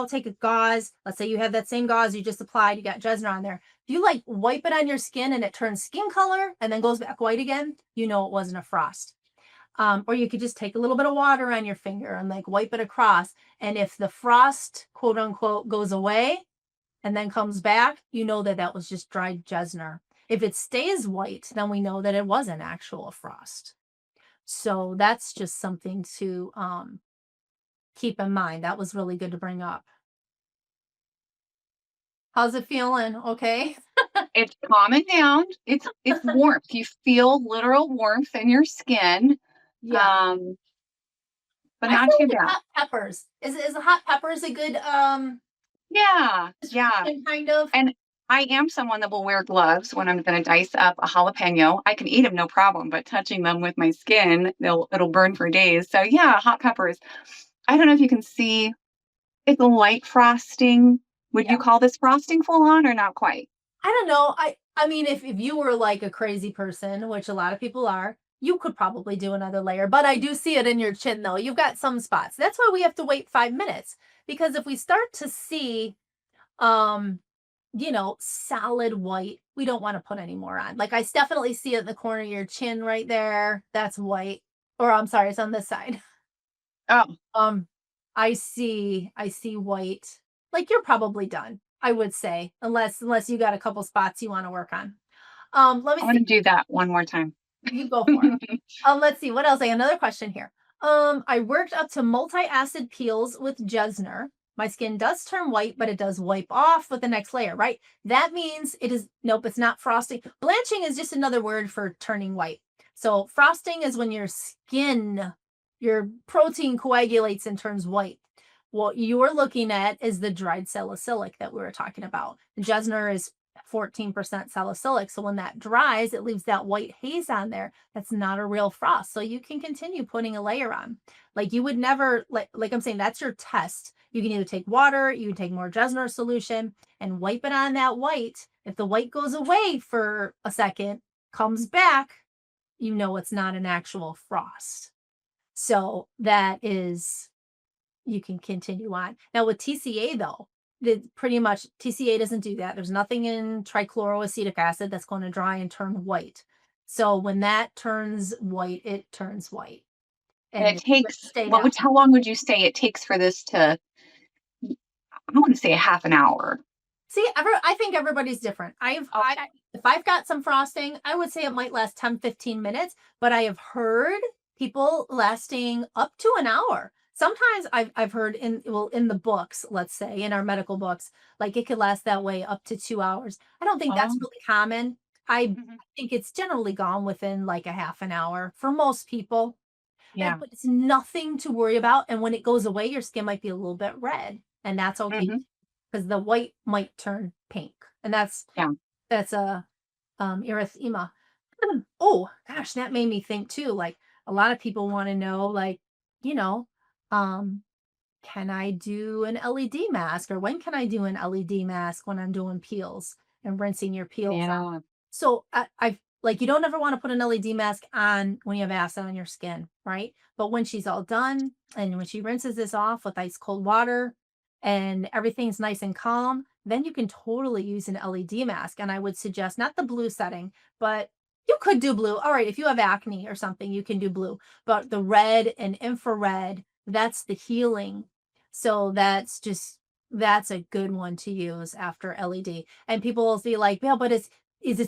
take a gauze. Let's say you have that same gauze you just applied, you got Jessner on there. If you like wipe it on your skin and it turns skin color and then goes back white again, you know it wasn't a frost. Or you could just take a little bit of water on your finger and like wipe it across. And if the frost, quote unquote, goes away and then comes back, you know that that was just dried Jessner. If it stays white, then we know that it was an actual frost. So that's just something to keep in mind. That was really good to bring up. How's it feeling? Okay. It's calming down. It's warmth. You feel literal warmth in your skin, Yeah. um, but I not feel too like bad. hot peppers. Is the hot peppers a good Yeah, yeah. description kind of? And I am someone that will wear gloves when I'm gonna dice up a jalapeno. I can eat them, no problem, but touching them with my skin, it'll burn for days. So, yeah, hot peppers. I don't know if you can see, it's a light frosting. Would you Yeah. call this frosting full on or not quite? I don't know. I mean if you were like a crazy person, which a lot of people are, you could probably do another layer, but I do see it in your chin though. You've got some spots. That's why we have to wait 5 minutes because if we start to see um solid white, we don't want to put any more on. Like I definitely see it in the corner of your chin right there. That's white. Or I'm sorry, it's on this side. Oh, Um, I see white. Like you're probably done, I would say, unless you got a couple spots you want to work on. Let me I see. wanna do that one more time. You go for it. Let's see. What else? I got another question here. I worked up to multi-acid peels with Jessner. My skin does turn white, but it does wipe off with the next layer, right? That means it is nope, it's not frosting. Blanching is just another word for turning white. So frosting is when your protein coagulates and turns white. What you're looking at is the dried salicylic that we were talking about. Jessner is 14% salicylic. So when that dries, it leaves that white haze on there. That's not a real frost. So you can continue putting a layer on. Like you would never, like I'm saying, that's your test. You can either take water, you can take more Jessner solution and wipe it on that white. If the white goes away for a second, comes back, you know it's not an actual frost. So that is, you can continue on. Now with TCA though, pretty much TCA doesn't do that. There's nothing in trichloroacetic acid that's going to dry and turn white. So when that turns white, it turns white And and it it should takes stay that way. how long would you say it takes for this to, I wanna say a half an hour. See, I think everybody's different. Okay. If I've got some frosting, I would say it might last 10, 15 minutes, but I have heard people lasting up to an hour. Sometimes I've heard in the books, let's say in our medical books, like it could last that way up to 2 hours. I don't think that's Oh. really common. I Mhm. think it's generally gone within like a half an hour for most people. Yeah. But it's nothing to worry about. And when it goes away, your skin might be a little bit red, and that's okay Hmm. because the white might turn pink, and Yeah. that's a erythema. Oh gosh, that made me think too. Like a lot of people want to know, like, you know, um, can I do an LED mask or when can I do an LED mask when I'm doing peels and rinsing your peels off? Yeah. So I've like you don't ever want to put an LED mask on when you have acid on your skin, right? But when she's all done and when she rinses this off with ice cold water and everything's nice and calm, then you can totally use an LED mask. And I would suggest not the blue setting, but you could do blue. All right, if you have acne or something, you can do blue. But the red and infrared, that's the healing. So that's a good one to use after LED. And people will be like, "Yeah, but it's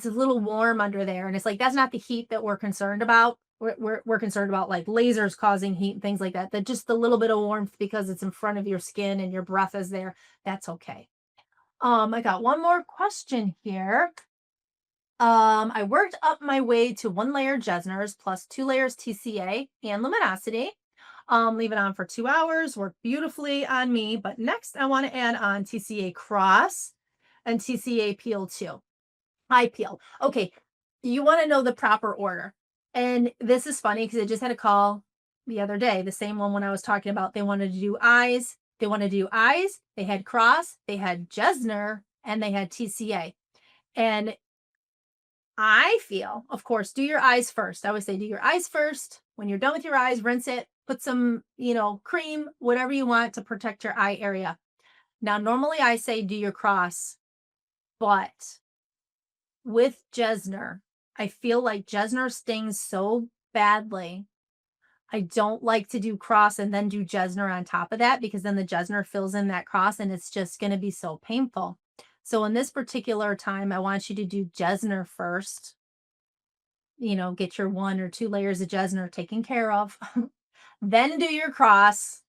a little warm under there." And it's like, that's not the heat that we're concerned about. We're concerned about like lasers causing heat and things like that. That just a little bit of warmth because it's in front of your skin and your breath is there. That's okay. I got one more question here. I worked up my way to 1 layer Jessner's plus 2 layers TCA and luminosity. Leave it on for 2 hours, work beautifully on me. But next, I want to add on TCA cross and TCA peel too. Eye peel. Okay, you want to know the proper order. And this is funny because I just had a call the other day, the same one when I was talking about they wanted to do eyes. They wanted to do eyes, they had cross, they had Jessner, and they had TCA. And I feel, of course, do your eyes first. I always say do your eyes first. When you're done with your eyes, rinse it, put some, cream, whatever you want to protect your eye area. Now, normally I say do your cross, but with Jessner, I feel like Jessner stings so badly. I don't like to do cross and then do Jessner on top of that because then the Jessner fills in that cross and it's just going to be so painful. So in this particular time, I want you to do Jessner first. Get your 1 or 2 layers of Jessner taken care of. Then do your cross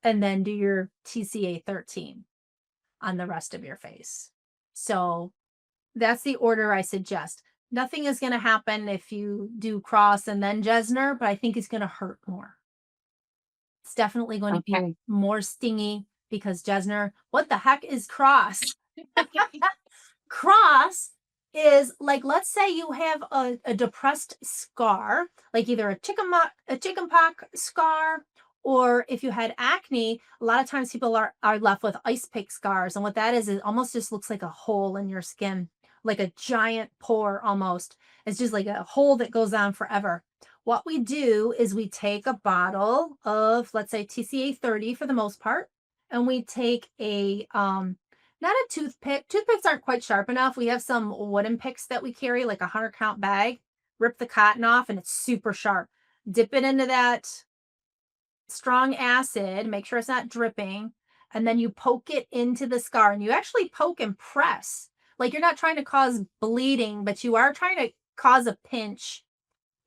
and then do your TCA 13 on the rest of your face. So that's the order I suggest. Nothing is going to happen if you do cross and then Jessner, but I think it's going to hurt more. It's definitely going to be Okay. more stingy because Jessner, what the heck is cross? Cross is like, let's say you have a depressed scar, like either a chicken pox scar, or if you had acne, a lot of times people are left with ice pick scars. And what that is, it almost just looks like a hole in your skin, like a giant pore almost. It's just like a hole that goes on forever. What we do is we take a bottle of, let's say, TCA 30 for the most part, and we take a not a toothpick. Toothpicks aren't quite sharp enough. We have some wooden picks that we carry, like a 100 count bag. Rip the cotton off, and it's super sharp. Dip it into that strong acid, make sure it's not dripping, and then you poke it into the scar. And you actually poke and press. Like you're not trying to cause bleeding, but you are trying to cause a pinch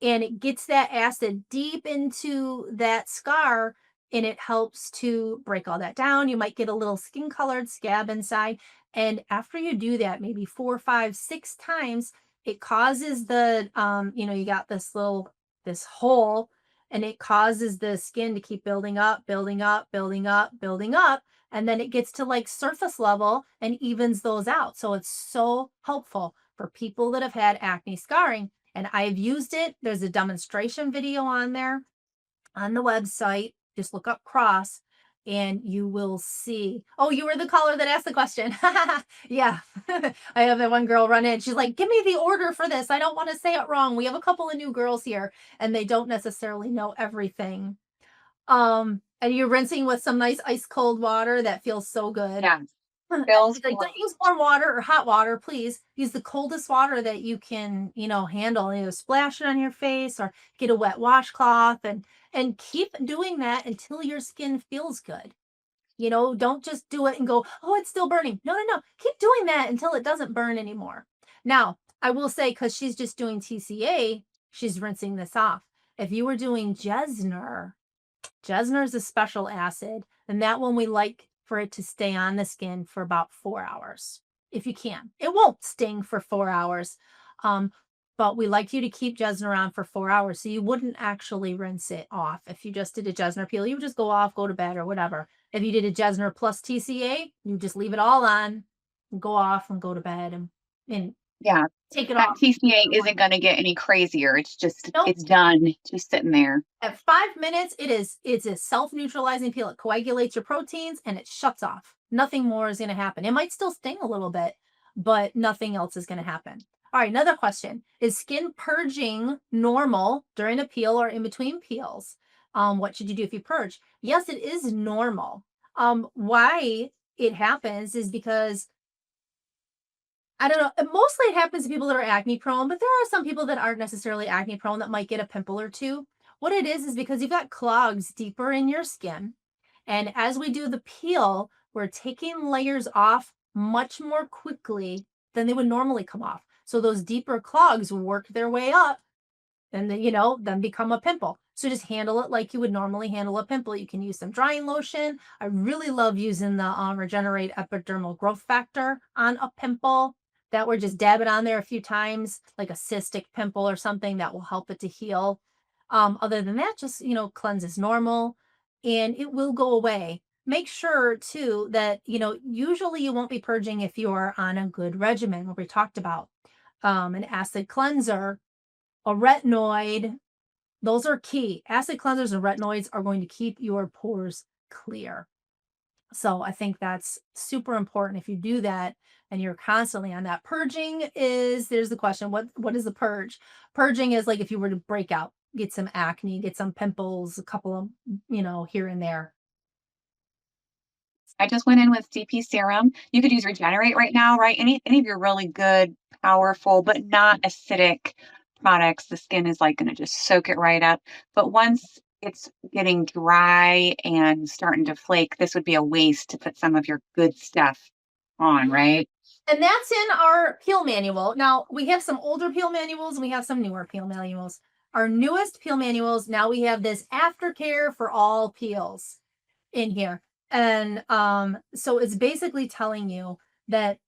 and it gets that acid deep into that scar and it helps to break all that down. You might get a little skin colored scab inside. And after you do that, maybe 4, 5, 6 times, it causes you got this hole and it causes the skin to keep building up, building up, building up, building up. And then it gets to like surface level and evens those out. So it's so helpful for people that have had acne scarring and I've used it. There's a demonstration video on there on the website. Just look up cross and you will see. Oh, you were the caller that asked the question. Yeah. I have that one girl run in. She's like, give me the order for this. I don't want to say it wrong. We have a couple of new girls here and they don't necessarily know everything. And you're rinsing with some nice ice cold water that feels so good. Yeah. Feels Like, don't use warm water or hot water, please. Use the coldest water that you can, handle. Splash it on your face or get a wet washcloth and keep doing that until your skin feels good. Don't just do it and go, oh, it's still burning. No, no, no. Keep doing that until it doesn't burn anymore. Now, I will say, because she's just doing TCA, she's rinsing this off. If you were doing Jessner is a special acid, and that one we like for it to stay on the skin for about 4 hours, if you can. It won't sting for 4 hours. Um, but we like you to keep Jessner on for 4 hours, so you wouldn't actually rinse it off. If you just did a Jessner peel, you would just go off, go to bed or whatever. If you did a Jessner plus TCA, you just leave it all on, and go off and go to bed and Yeah. take it That off. TCA isn't gonna get any crazier. It's just Nope. it's done, just sitting there. At 5 minutes, it's a self-neutralizing peel. It coagulates your proteins and it shuts off. Nothing more is gonna happen. It might still sting a little bit, but nothing else is gonna happen. All right, another question. Is skin purging normal during a peel or in between peels? What should you do if you purge? Yes, it is normal. Why it happens is because I don't know. Mostly it happens to people that are acne prone, but there are some people that aren't necessarily acne prone that might get a pimple or two. What it is because you've got clogs deeper in your skin. And as we do the peel, we're taking layers off much more quickly than they would normally come off. So those deeper clogs work their way up and then, then become a pimple. So just handle it like you would normally handle a pimple. You can use some drying lotion. I really love using the Regenerate Epidermal Growth Factor on a pimple. That we're just dab it on there a few times, like a cystic pimple or something that will help it to heal. Other than that, just, cleanse as normal and it will go away. Make sure too that, usually you won't be purging if you're on a good regimen, what we talked about. An acid cleanser, a retinoid, those are key. Acid cleansers and retinoids are going to keep your pores clear. So I think that's super important if you do that and you're constantly on that. Purging is there's the question, what is the purge? Purging is like if you were to break out, get some acne, get some pimples, a couple of, here and there. I just went in with CP serum. You could use Regenerate right now, right? Any of your really good, powerful, but not acidic products, the skin is like gonna just soak it right up. But once it's getting dry and starting to flake, this would be a waste to put some of your good stuff on, right? And that's in our peel manual. Now, we have some older peel manuals, and we have some newer peel manuals. Our newest peel manuals, now we have this aftercare for all peels in here. And so it's basically telling you that,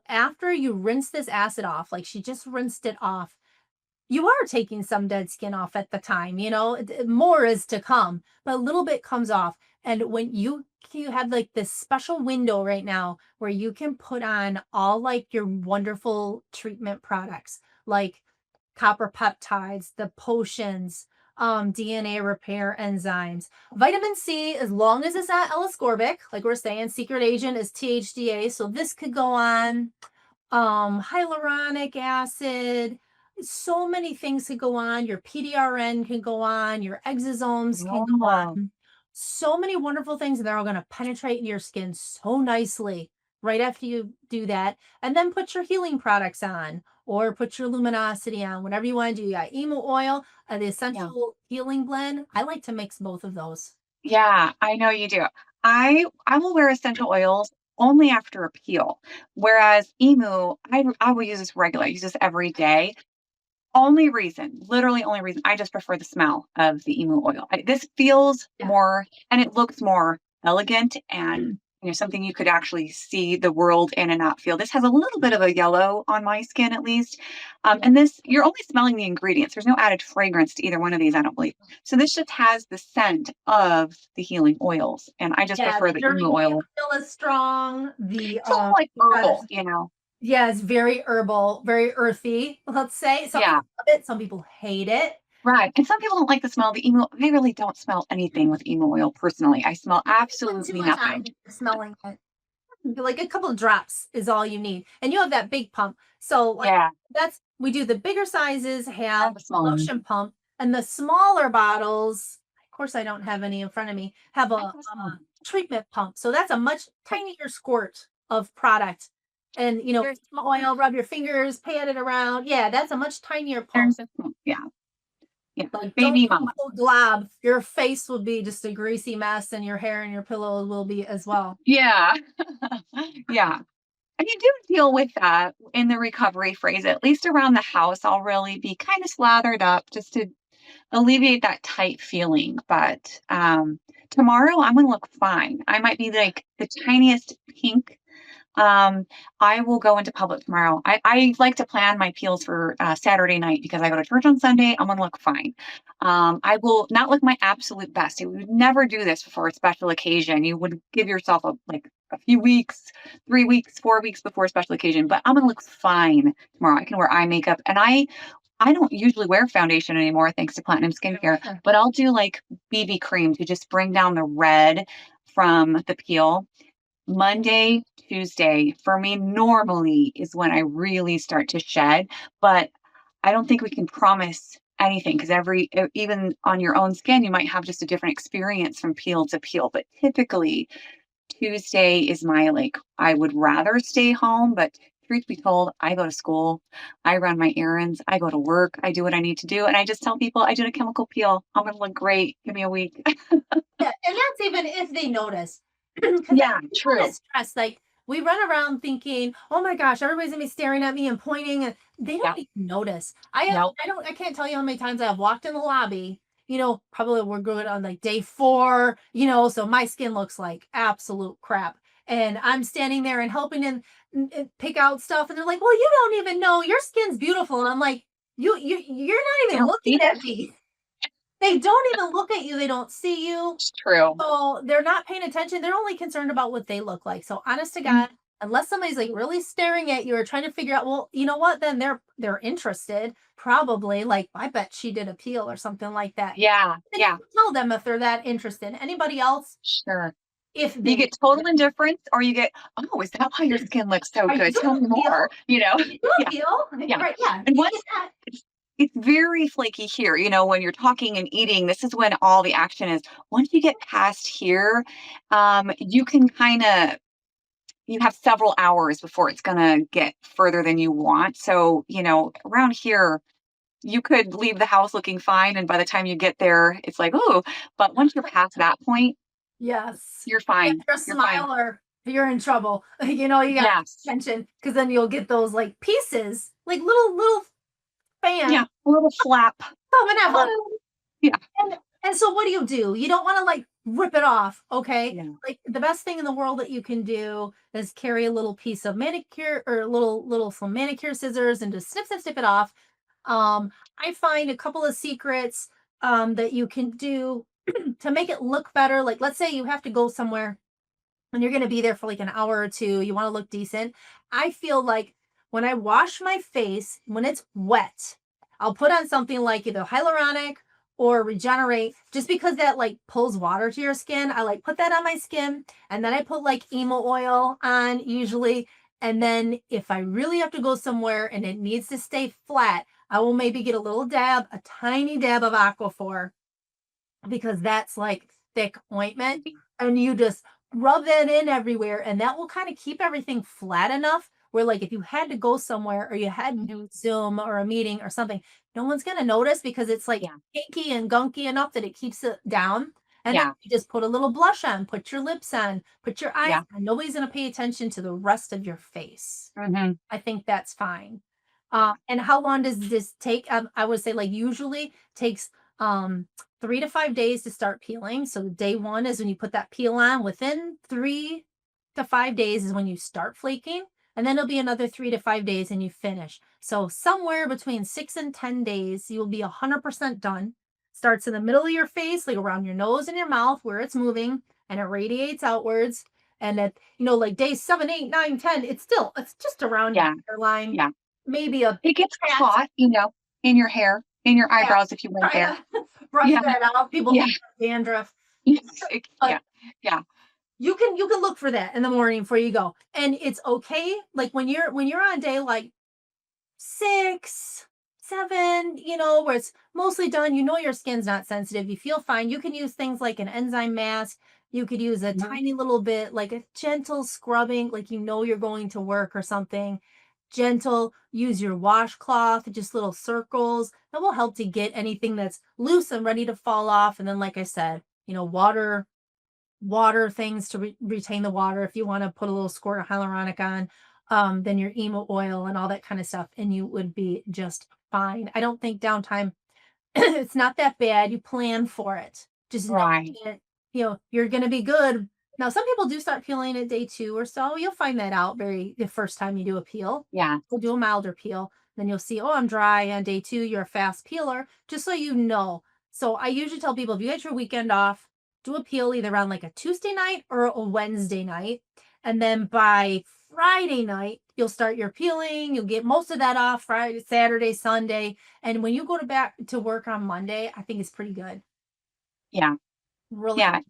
after you rinse this acid off, like she just rinsed it off, you are taking some dead skin off at the time, more is to come, but a little bit comes off. And when you have like this special window right now where you can put on all like your wonderful treatment products, like copper peptides, the potions, DNA repair enzymes, vitamin C, as long as it's not L-ascorbic, like we're saying, secret agent is THDA. So this could go on, hyaluronic acid, so many things could go on. Your PDRN can go on, your exosomes can go Oh, on. So many wonderful things, and they're all going to penetrate into your skin so nicely right after you do that. And then put your healing products on or put your luminosity on, whatever you want to do. You got emu oil, the yeah. essential healing blend. I like to mix both of those. Yeah, I know you do. I will wear essential oils only after a peel, whereas Emu, I will use this regular. I use this every day. Only reason, literally only reason, I just prefer the smell of the emu oil. This feels Yeah. more and it looks more elegant and something you could actually see the world in and not feel. This has a little bit of a yellow on my skin at least. And this, you're only smelling the ingredients. There's no added fragrance to either one of these, I don't believe. So this just has the scent of the healing oils. And I just Yeah, prefer the the emu geranium oil. oil is strong. The It's almost like herbal. Yeah, it's very herbal, very earthy, let's say. Some Yeah. people love it, some people hate it. Right, and some people don't like the smell of the emu. I really don't smell anything with emu oil personally. I smell Put too absolutely much nothing. on smelling it. Like a couple of drops is all you need. And you have that big pump. So like Yeah, we do the bigger sizes I have have a small one. lotion pump and the smaller bottles, of course I don't have any in front of me, have I a, have a small one. treatment pump. So that's a much tinier squirt of product. And There's oil, rub your fingers, pat it around. Yeah, that's a much tinier pump. there's a small yeah, yeah, Like, don't baby put a mama. whole glob. Your face will be just a greasy mess, and your hair and your pillow will be as well. Yeah. Yeah, and you do deal with that in the recovery phase, at least around the house, I'll really be kinda slathered up just to alleviate that tight feeling, but, tomorrow, I'm gonna look fine. I might be, like, the tiniest pink I will go into public tomorrow. I like to plan my peels for Saturday night because I go to church on Sunday. I'm going to look fine. I will not look my absolute best. You would never do this before a special occasion. You would give yourself a few weeks, 3 weeks, 4 weeks before a special occasion, but I'm going to look fine tomorrow. I can wear eye makeup, and I don't usually wear foundation anymore thanks to Platinum Skincare, Yeah. but I'll do like BB cream to just bring down the red from the peel. Monday, Tuesday for me normally is when I really start to shed, but I don't think we can promise anything because even on your own skin, you might have just a different experience from peel to peel. But typically, Tuesday is my like, I would rather stay home, but truth be told, I go to school, I run my errands, I go to work, I do what I need to do. And I just tell people I did a chemical peel. I'm going to look great. Give me a week. Yeah, and that's even if they notice. Because Yeah, I kind true. of stress, like we run around thinking, "Oh my gosh, everybody's gonna be staring at me and pointing," and they don't Yep. even notice. Nope. I can't tell you how many times I have walked in the lobby. Probably we're good on like day 4. So my skin looks like absolute crap, and I'm standing there and helping and pick out stuff, and they're like, "Well, you don't even know your skin's beautiful," and I'm like, you're not They even don't looking see at it. me." They don't even look at you, they don't see you. It's true. So they're not paying attention. They're only concerned about what they look like. So honest to Mm, God, unless somebody's like really staring at you or trying to figure out, well, you know what? Then they're interested. Probably like I bet she did a peel or something like that. yeah, Then yeah, tell them if they're that interested. Anybody else, sure. if You they get total indifference or you get, "Oh, is that why your skin looks so are you good? doing Tell me a peel? more," you know? Are you doing a Yeah, peel? yeah. Right. Yeah. And You get once that. it's very flaky here, when you're talking and eating, this is when all the action is. Once you get past here, you can you have several hours before it's gonna get further than you want. So, around here, you could leave the house looking fine, and by the time you get there, it's like, "Ooh," but once you're past that point, Yes. you're fine. Extra You're fine. smile or you're in trouble. You got Yes. attention because then you'll get those like pieces, like little fans Yeah, a little flap. coming out. Oh, yeah. And so what do? You don't want to like rip it off, okay? Yeah. Like the best thing in the world that you can do is carry a little piece of manicure or little some manicure scissors and just snip it off. I find a couple of secrets that you can do to make it look better. Like let's say you have to go somewhere and you're going to be there for like an hour or two, you want to look decent. I feel like when I wash my face, when it's wet, I'll put on something like either hyaluronic or regenerate just because that like pulls water to your skin. I like put that on my skin and then I put like emo oil on usually. And then if I really have to go somewhere and it needs to stay flat, I will maybe get a little dab, a tiny dab of Aquaphor because that's like thick ointment and you just rub that in everywhere and that will kind of keep everything flat enough where like if you had to go somewhere or you had to do Zoom or a meeting or something, no one's going to notice because it's like Yeah. kinky and gunky enough that it keeps it down. And then Yeah. you just put a little blush on, put your lips on, put your eyes Yeah. on. Nobody's going to pay attention to the rest of your face. Mhm. I think that's fine. And how long does this take? I would say like usually takes 3 to 5 days to start peeling. So day one is when you put that peel on. Within 3 to 5 days is when you start flaking. And then it'll be another 3 to 5 days and you finish. So somewhere between 6 and 10 days, you will be 100% done. Starts in the middle of your face, like around your nose and your mouth where it's moving and it radiates outwards. And at, like day 7, 8, 9, 10, it's just around your Yeah. hairline. Yeah. Maybe a It gets pat. caught, in your hair, in your Yeah, eyebrows if you went try there. to brush Yeah. that out. People Yeah. think it's dandruff. Yeah. But Yeah. you can look for that in the morning before you go. And it's okay. Like when you're on day like 6, 7, where it's mostly done, your skin's not sensitive. You feel fine. You can use things like an enzyme mask. You could use a Mhm. tiny little bit, like a gentle scrubbing, like you're going to work or something. Gentle, use your washcloth, just little circles. That will help to get anything that's loose and ready to fall off. And then, like I said, water things to retain the water. If you want to put a little squirt of hyaluronic on, then your emo oil and all that kind of stuff, and you would be just fine. I don't think downtime, it's not that bad. You plan for it. Just know Right. that, you're going to be good Now, some people do start peeling at day 2 or so. You'll find that out the first time you do a peel. Yeah. We'll do a milder peel. Then you'll see, oh, I'm dry on day 2. You're a fast peeler, just so you know. So I usually tell people if you get your weekend off, do a peel either on like a Tuesday night or a Wednesday night. And then by Friday night, you'll start your peeling. You'll get most of that off Friday, Saturday, Sunday. And when you go to back to work on Monday, I think it's pretty good. Yeah. Really Yeah. good.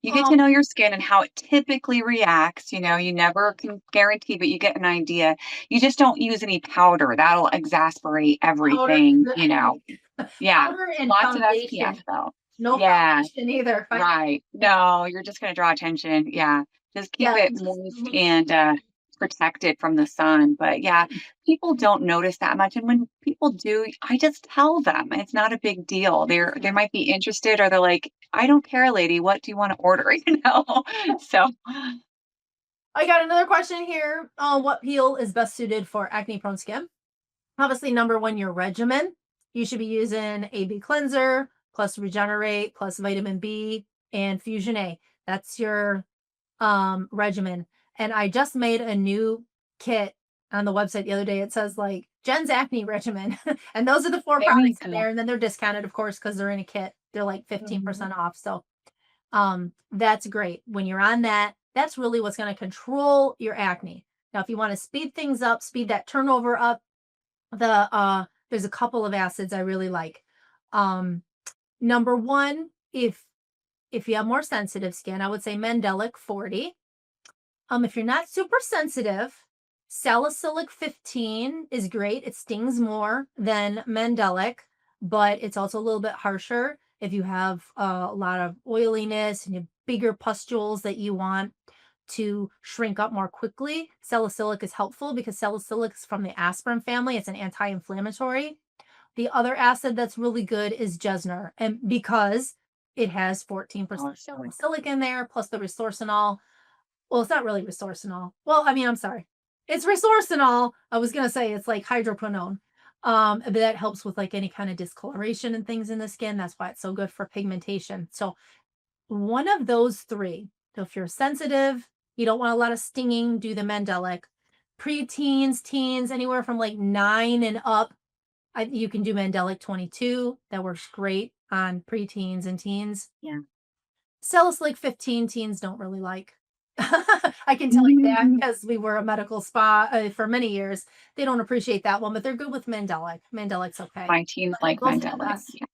You get to Um, know your skin and how it typically reacts. You never can guarantee, but you get an idea. You just don't use any powder. That'll exasperate Powder, everything. Yeah. powder and Lots of SPF foundation. though. No Yeah. foundation either. If I Right. No, you're just gonna draw attention. Yeah. Just keep Yeah, it just moist and, protected from the sun. But yeah, people don't notice that much, and when people do, I just tell them. It's not a big deal. They yeah. might be interested or they're like, "I don't care, lady. What do you wanna order?" You know? So I got another question here. What peel is best suited for acne prone skin? Obviously, number one, your regimen. You should be using AB cleanser plus regenerate plus vitamin B and fusion A. That's your regimen. And I just made a new kit on the website the other day. It says like Jen's acne regimen. And those are the 4 very products in cool. there. And then they're discounted, of course, because they're in a kit. They're like Mhm. 15% off. So that's great. When you're on that, that's really what's going to control your acne. Now, if you want to speed things up, speed that turnover up, there's a couple of acids I really like. Um, number one, if you have more sensitive skin, I would say Mandelic 40. If you're not super sensitive, salicylic 15 is great. It stings more than Mandelic, but it's also a little bit harsher if you have a lot of oiliness and you have bigger pustules that you want to shrink up more quickly. Salicylic is helpful because salicylic is from the aspirin family. It's an anti-inflammatory. The other acid that's really good is Jessner, and because it has 14% Salicylic. salicylic in there, plus the resorcinol. Well, it's not really resorcinol. Well, I mean, I'm sorry. It's resorcinol. I was gonna say it's like hydroquinone. But that helps with like any kind of discoloration and things in the skin. That's why it's so good for pigmentation. So one of those three. So if you're sensitive, you don't want a lot of stinging, do the Mandelic. Preteens, teens, anywhere from like 9 and up, you can do Mandelic 22. That works great on preteens and teens. Yeah. Salicylic 15 teens don't really like. I can tell you that because we were a medical spa for many years. They don't appreciate that one, but they're good with Mandelic. Mandelic's okay. My teens But like those are the Mandela. best. Yeah.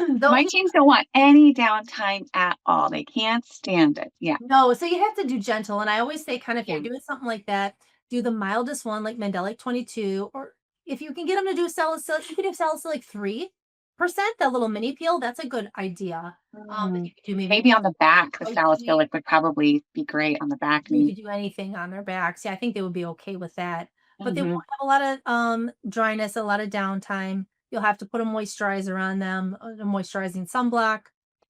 Those My teens don't want any downtime at all. They can't stand it. Yeah. No, so you have to do gentle, and I always say kind of if you're Yeah. doing something like that, do the mildest one like Mandelic 22, or if you can get them to do salicylic, you can do salicylic 3%, that little mini peel, that's a good idea. If Mm. you could do maybe Maybe on the back, the twice a week, salicylic would probably be great on the back you knee. could do anything on their backs. Yeah, I think they would be okay with that. But they won't Mhm. have a lot of dryness, a lot of downtime. You'll have to put a moisturizer on them, a moisturizing sunblock.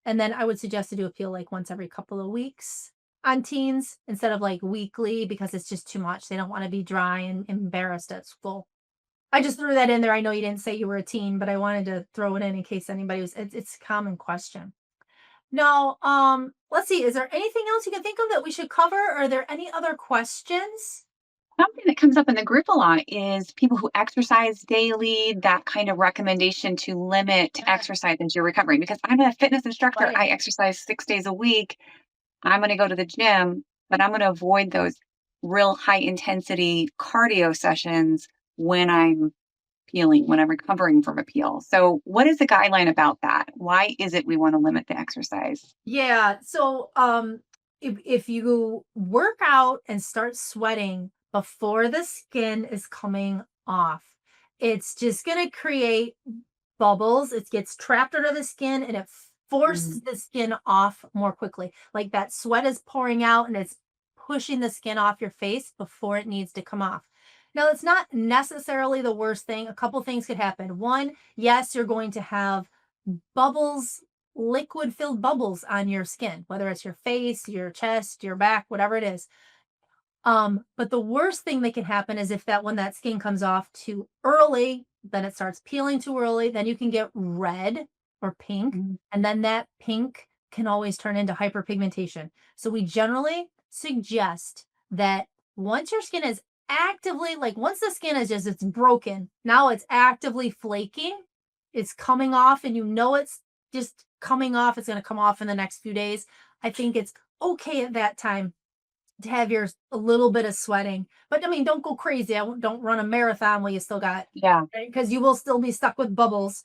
And then I would suggest to do a peel like once every couple of weeks on teens instead of like weekly because it's just too much. They don't want to be dry and embarrassed at school. I just threw that in there. I know you didn't say you were a teen, but I wanted to throw it in case anybody was it's a common question. Now, let's see. Is there anything else you can think of that we should cover? Are there any other questions? Something that comes up in the group a lot is people who exercise daily, that kind of recommendation to limit Mm, exercise as you're recovering. Because I'm a fitness instructor, right. I exercise 6 days a week. I'm going to go to the gym, but I'm going to avoid those real high intensity cardio sessions when I'm peeling, when I'm recovering from a peel. So, what is the guideline about that? Why is it we want to limit the exercise? Yeah. So, if you work out and start sweating before the skin is coming off, it's just gonna create bubbles. It gets trapped under the skin and it Mm. forces the skin off more quickly. Like that sweat is pouring out and it's pushing the skin off your face before it needs to come off. Now, it's not necessarily the worst thing. A couple things could happen. One, yes, you're going to have bubbles, liquid filled bubbles on your skin, whether it's your face, your chest, your back, whatever it is. But the worst thing that can happen is if that when that skin comes off too early, then it starts peeling too early, then you can get red or pink. Mm. And then that pink can always turn into hyperpigmentation. So we generally suggest that once your skin is actively, like once the skin is just, it's broken, now it's actively flaking, it's coming off, and you know it's just coming off, it's going to come off in the next few days. I think it's okay at that time to have your a little bit of sweating. But I mean, don't go crazy. Don't run a marathon while you still got, Yeah. because you will still be stuck with bubbles.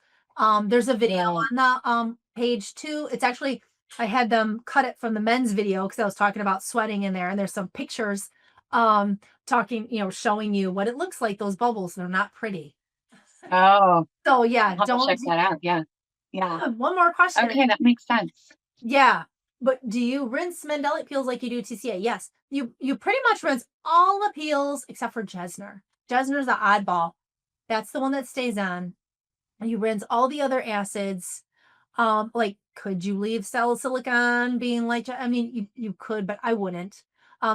There's a video Right. on the page too. It's actually, I had them cut it from the men's video because I was talking about sweating in there, and there's some pictures talking, showing you what it looks like, those bubbles. They're not pretty. Oh, So yeah, I'll have to don't check that out. Yeah. Yeah. one more question. Okay, that makes sense. Yeah. But do you rinse Mandelic peels like you do TCA? Yes. You pretty much rinse all the peels except for Jessner. Jessner's the oddball. That's the one that stays on. And you rinse all the other acids. Like, could you leave salicylic on being like, I mean, you could, but I wouldn't.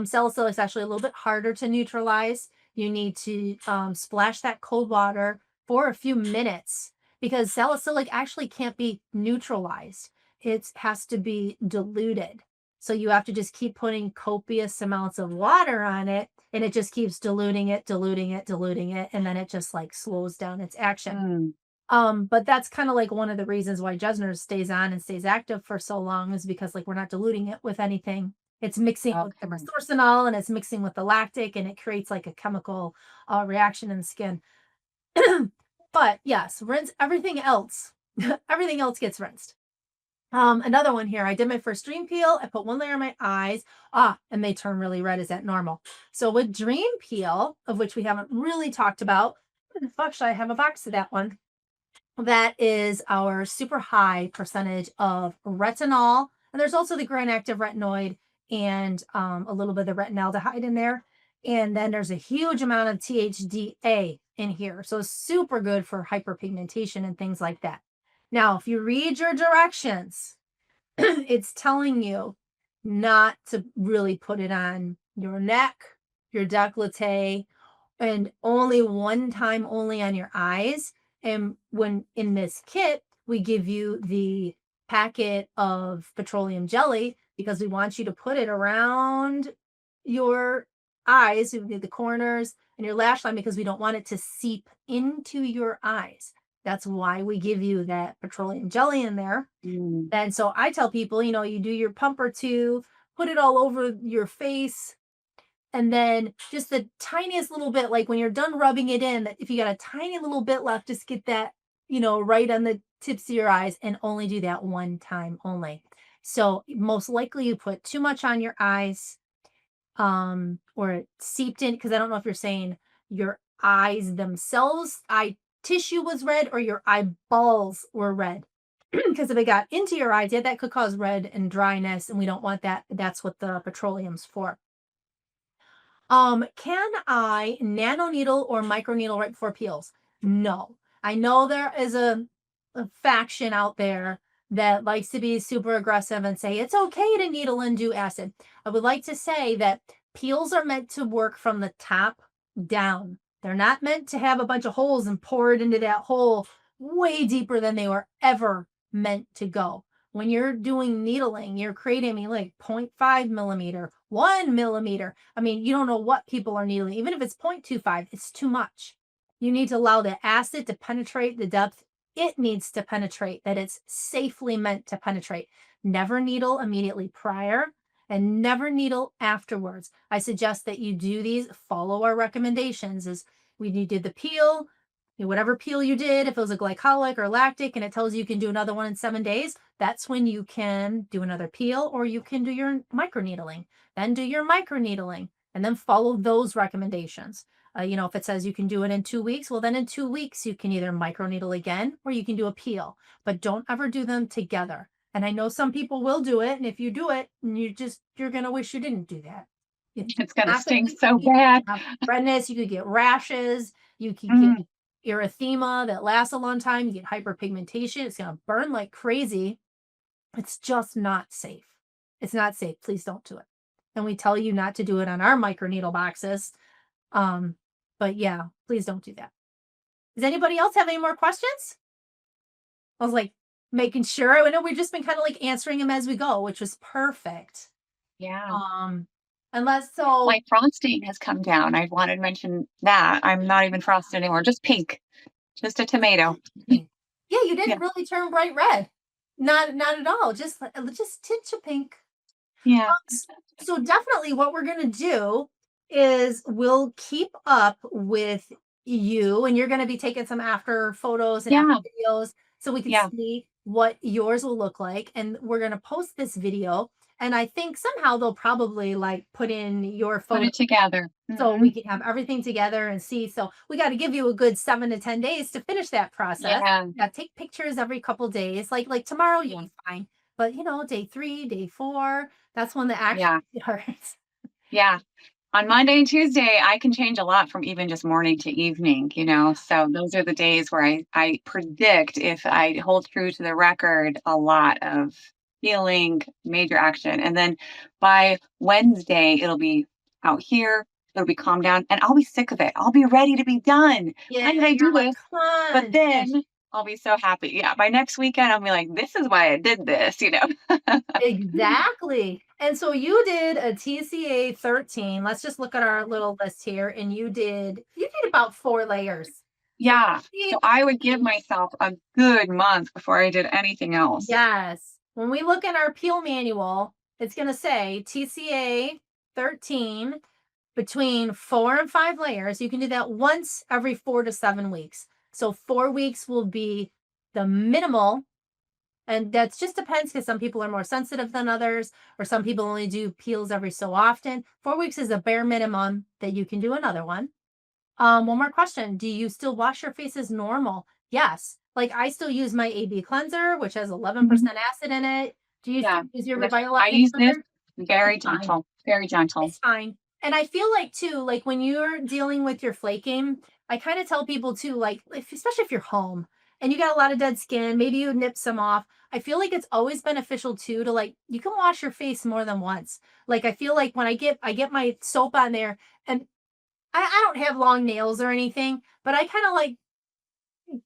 Salicylic is actually a little bit harder to neutralize. You need to splash that cold water for a few minutes because salicylic actually can't be neutralized. It has to be diluted. So you have to just keep putting copious amounts of water on it, and it just keeps diluting it, diluting it, diluting it, and then it just like slows down its action. Mm, But that's kind of like one of the reasons why Jessner stays on and stays active for so long is because like we're not diluting it with anything. It's mixing with the okay. resorcinol and it's mixing with the lactic, and it creates like a chemical reaction in the skin. But yes, rinse everything else. Everything else gets rinsed. Another one here. I did my first dream peel. I put one layer on my eyes. And they turn really red. Is that normal? So with dream peel, of which we haven't really talked about, fuck, should I have a box of that one? That is our super high percentage of retinol. And there's also the grain active retinoid and a little bit of retinaldehyde in there. And then there's a huge amount of THDA in here. So it's super good for hyperpigmentation and things like that. Now, if you read your directions, it's telling you not to really put it on your neck, your décolleté, and only one time only on your eyes. And when in this kit, we give you the packet of petroleum jelly because we want you to put it around your eyes, the corners and your lash line, because we don't want it to seep into your eyes. That's why we give you that petroleum jelly in there. Mm, And so I tell people, you do your pump or two, put it all over your face, and then just the tiniest little bit, like when you're done rubbing it in, that if you got a tiny little bit left, just get that, right on the tips of your eyes, and only do that one time only. So most likely you put too much on your eyes, or it seeped in, because I don't know if you're saying your eyes themselves, eye tissue was red, or your eyeballs were red. Because if it got into your eyes, yeah, that could cause red and dryness, and we don't want that. That's what the petroleum's for. Can I nano needle or micro needle right before peels? No. I know there is a faction out there that likes to be super aggressive and say it's okay to needle and do acid. I would like to say that peels are meant to work from the top down. They're not meant to have a bunch of holes and pour it into that hole way deeper than they were ever meant to go. When you're doing needling, you're creating, I mean, like 0.5 millimeter, 1 millimeter. I mean, you don't know what people are needling. Even if it's 0.25, it's too much. You need to allow the acid to penetrate the depth it needs to penetrate, that it's safely meant to penetrate. Never needle immediately prior and never needle afterwards. I suggest that you do these, follow our recommendations. Is when you did the peel, whatever peel you did, if it was a glycolic or lactic, and it tells you can do another one in 7 days, that's when you can do another peel, or you can do your microneedling. Then do your microneedling, and then follow those recommendations. If it says you can do it in 2 weeks, well, then in 2 weeks, you can either microneedle again or you can do a peel, but don't ever do them together. And I know some people will do it. And if you do it, you're going to wish you didn't do that. It's it's gonna not going to sting be so pretty. bad. Redness, you could get rashes, you could get Mm, erythema that lasts a long time, you get hyperpigmentation. It's going to burn like crazy. It's just not safe. It's not safe. Please don't do it. And we tell you not to do it on our microneedle boxes. Um, but yeah, please don't do that. Does anybody else have any more questions? I was like making sure. I know we've just been kind of like answering them as we go, which was perfect. Yeah. Um, unless so, My frosting has come down. I wanted to mention that. I'm not even frosted anymore, just pink, just a tomato. pink. Yeah, you Yeah. didn't really turn bright red. Not at all. Just tinge of pink. Yeah. So definitely what we're going to do is we'll keep up with you, and you're going to be taking some after photos and after Yeah. videos so we can Yeah. see what yours will look like, and we're going to post this video, and I think somehow they'll probably like put in your Put photo it together. so we Mhm. can have everything together and see. So we got to give you a good 7 to 10 days to finish that process. Yeah. Yeah, take pictures every couple days. Like tomorrow, you'll Yeah. be fine. But day 3, day 4, that's when the action Yeah. starts. Yeah. On Monday and Tuesday, I can change a lot from even just morning to evening, so those are the days where I predict if I hold true to the record, a lot of healing, major action, and then by Wednesday, it'll be out here, it'll be calmed down, and I'll be sick of it. I'll be ready to be done. Yeah, "Why did I do you're like, this?" come But on, finish. then I'll be so happy. Yeah, by next weekend, I'll be like, "This is why I did this." Exactly. And so you did a TCA 13. Let's just look at our little list here. And you did about 4 layers. So Yeah. TCA So I would give 13, myself a good month before I did anything else. yes. When we look in our peel manual, it's going to say TCA 13 between 4 and 5 layers. You can do that once every 4 to 7 weeks. So 4 weeks will be the minimal. And that just depends because some people are more sensitive than others, or some people only do peels every so often. 4 weeks is a bare minimum that you can do another one. One more question. Do you still wash your face as normal? Yes. Like I still use my AB cleanser, which has Mhm. 11% acid in it. Do you Yeah. still use your And I revitalizing use this cleanser? It's very fine. gentle, very gentle. It's fine. And I feel like too, like when you're dealing with your flaking, I kind of tell people too, like especially if you're home and you got a lot of dead skin, maybe you nip some off. I feel like it's always beneficial too to like you can wash your face more than once. Like I feel like when I get my soap on there, and I don't have long nails or anything, but I kind of like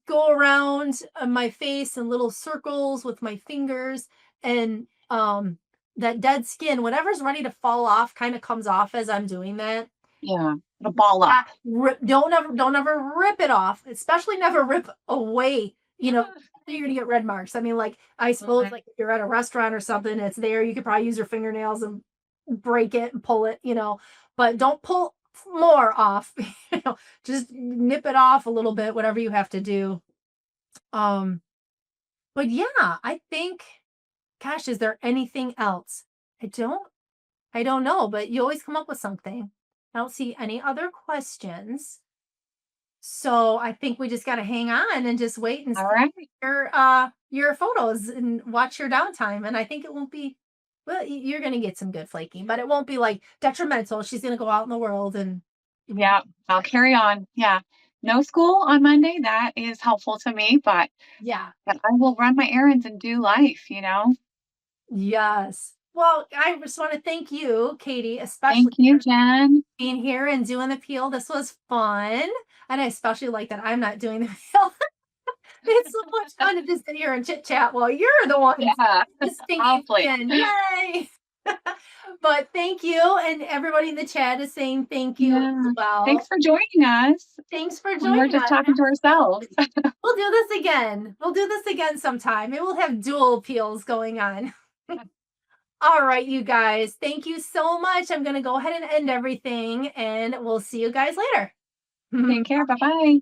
go around my face in little circles with my fingers, and that dead skin, whatever's ready to fall off, kind of comes off as I'm doing that. Yeah. The ball up. Don't ever rip it off, especially never rip away. You're gonna get red marks. I mean, like I suppose, Mhm. like if you're at a restaurant or something, it's there. You could probably use your fingernails and break it and pull it. But don't pull more off. Just nip it off a little bit, whatever you have to do. Um, but yeah, I think. Gosh, is there anything else? I don't. I don't know, but you always come up with something. I don't see any other questions. So I think we just got to hang on and just wait and All see right. your photos and watch your downtime. And I think it won't be, well, you're going to get some good flaking, but it won't be like detrimental. She's going to go out in the world and it won't- Yeah. I'll carry on. Yeah. No school on Monday. That is helpful to me, yeah. but I will run my errands and do life. Yes. Well, I just want to thank you, Katie, especially Thank you, for Jen. being here and doing the peel. This was fun. And I especially like that I'm not doing the peel. It's so much fun to just sit here and chit chat while you're the ones Yeah. with the I'll stinky flake. skin. Yay! But thank you, and everybody in the chat is saying thank you as Yeah. Thanks well. for joining us. Thanks for We were joining just us. talking to ourselves. We'll do this again. We'll do this again sometime. Maybe we'll have dual peels going on. All right, you guys. Thank you so much. I'm going to go ahead and end everything, and we'll see you guys later. Take care. Bye bye.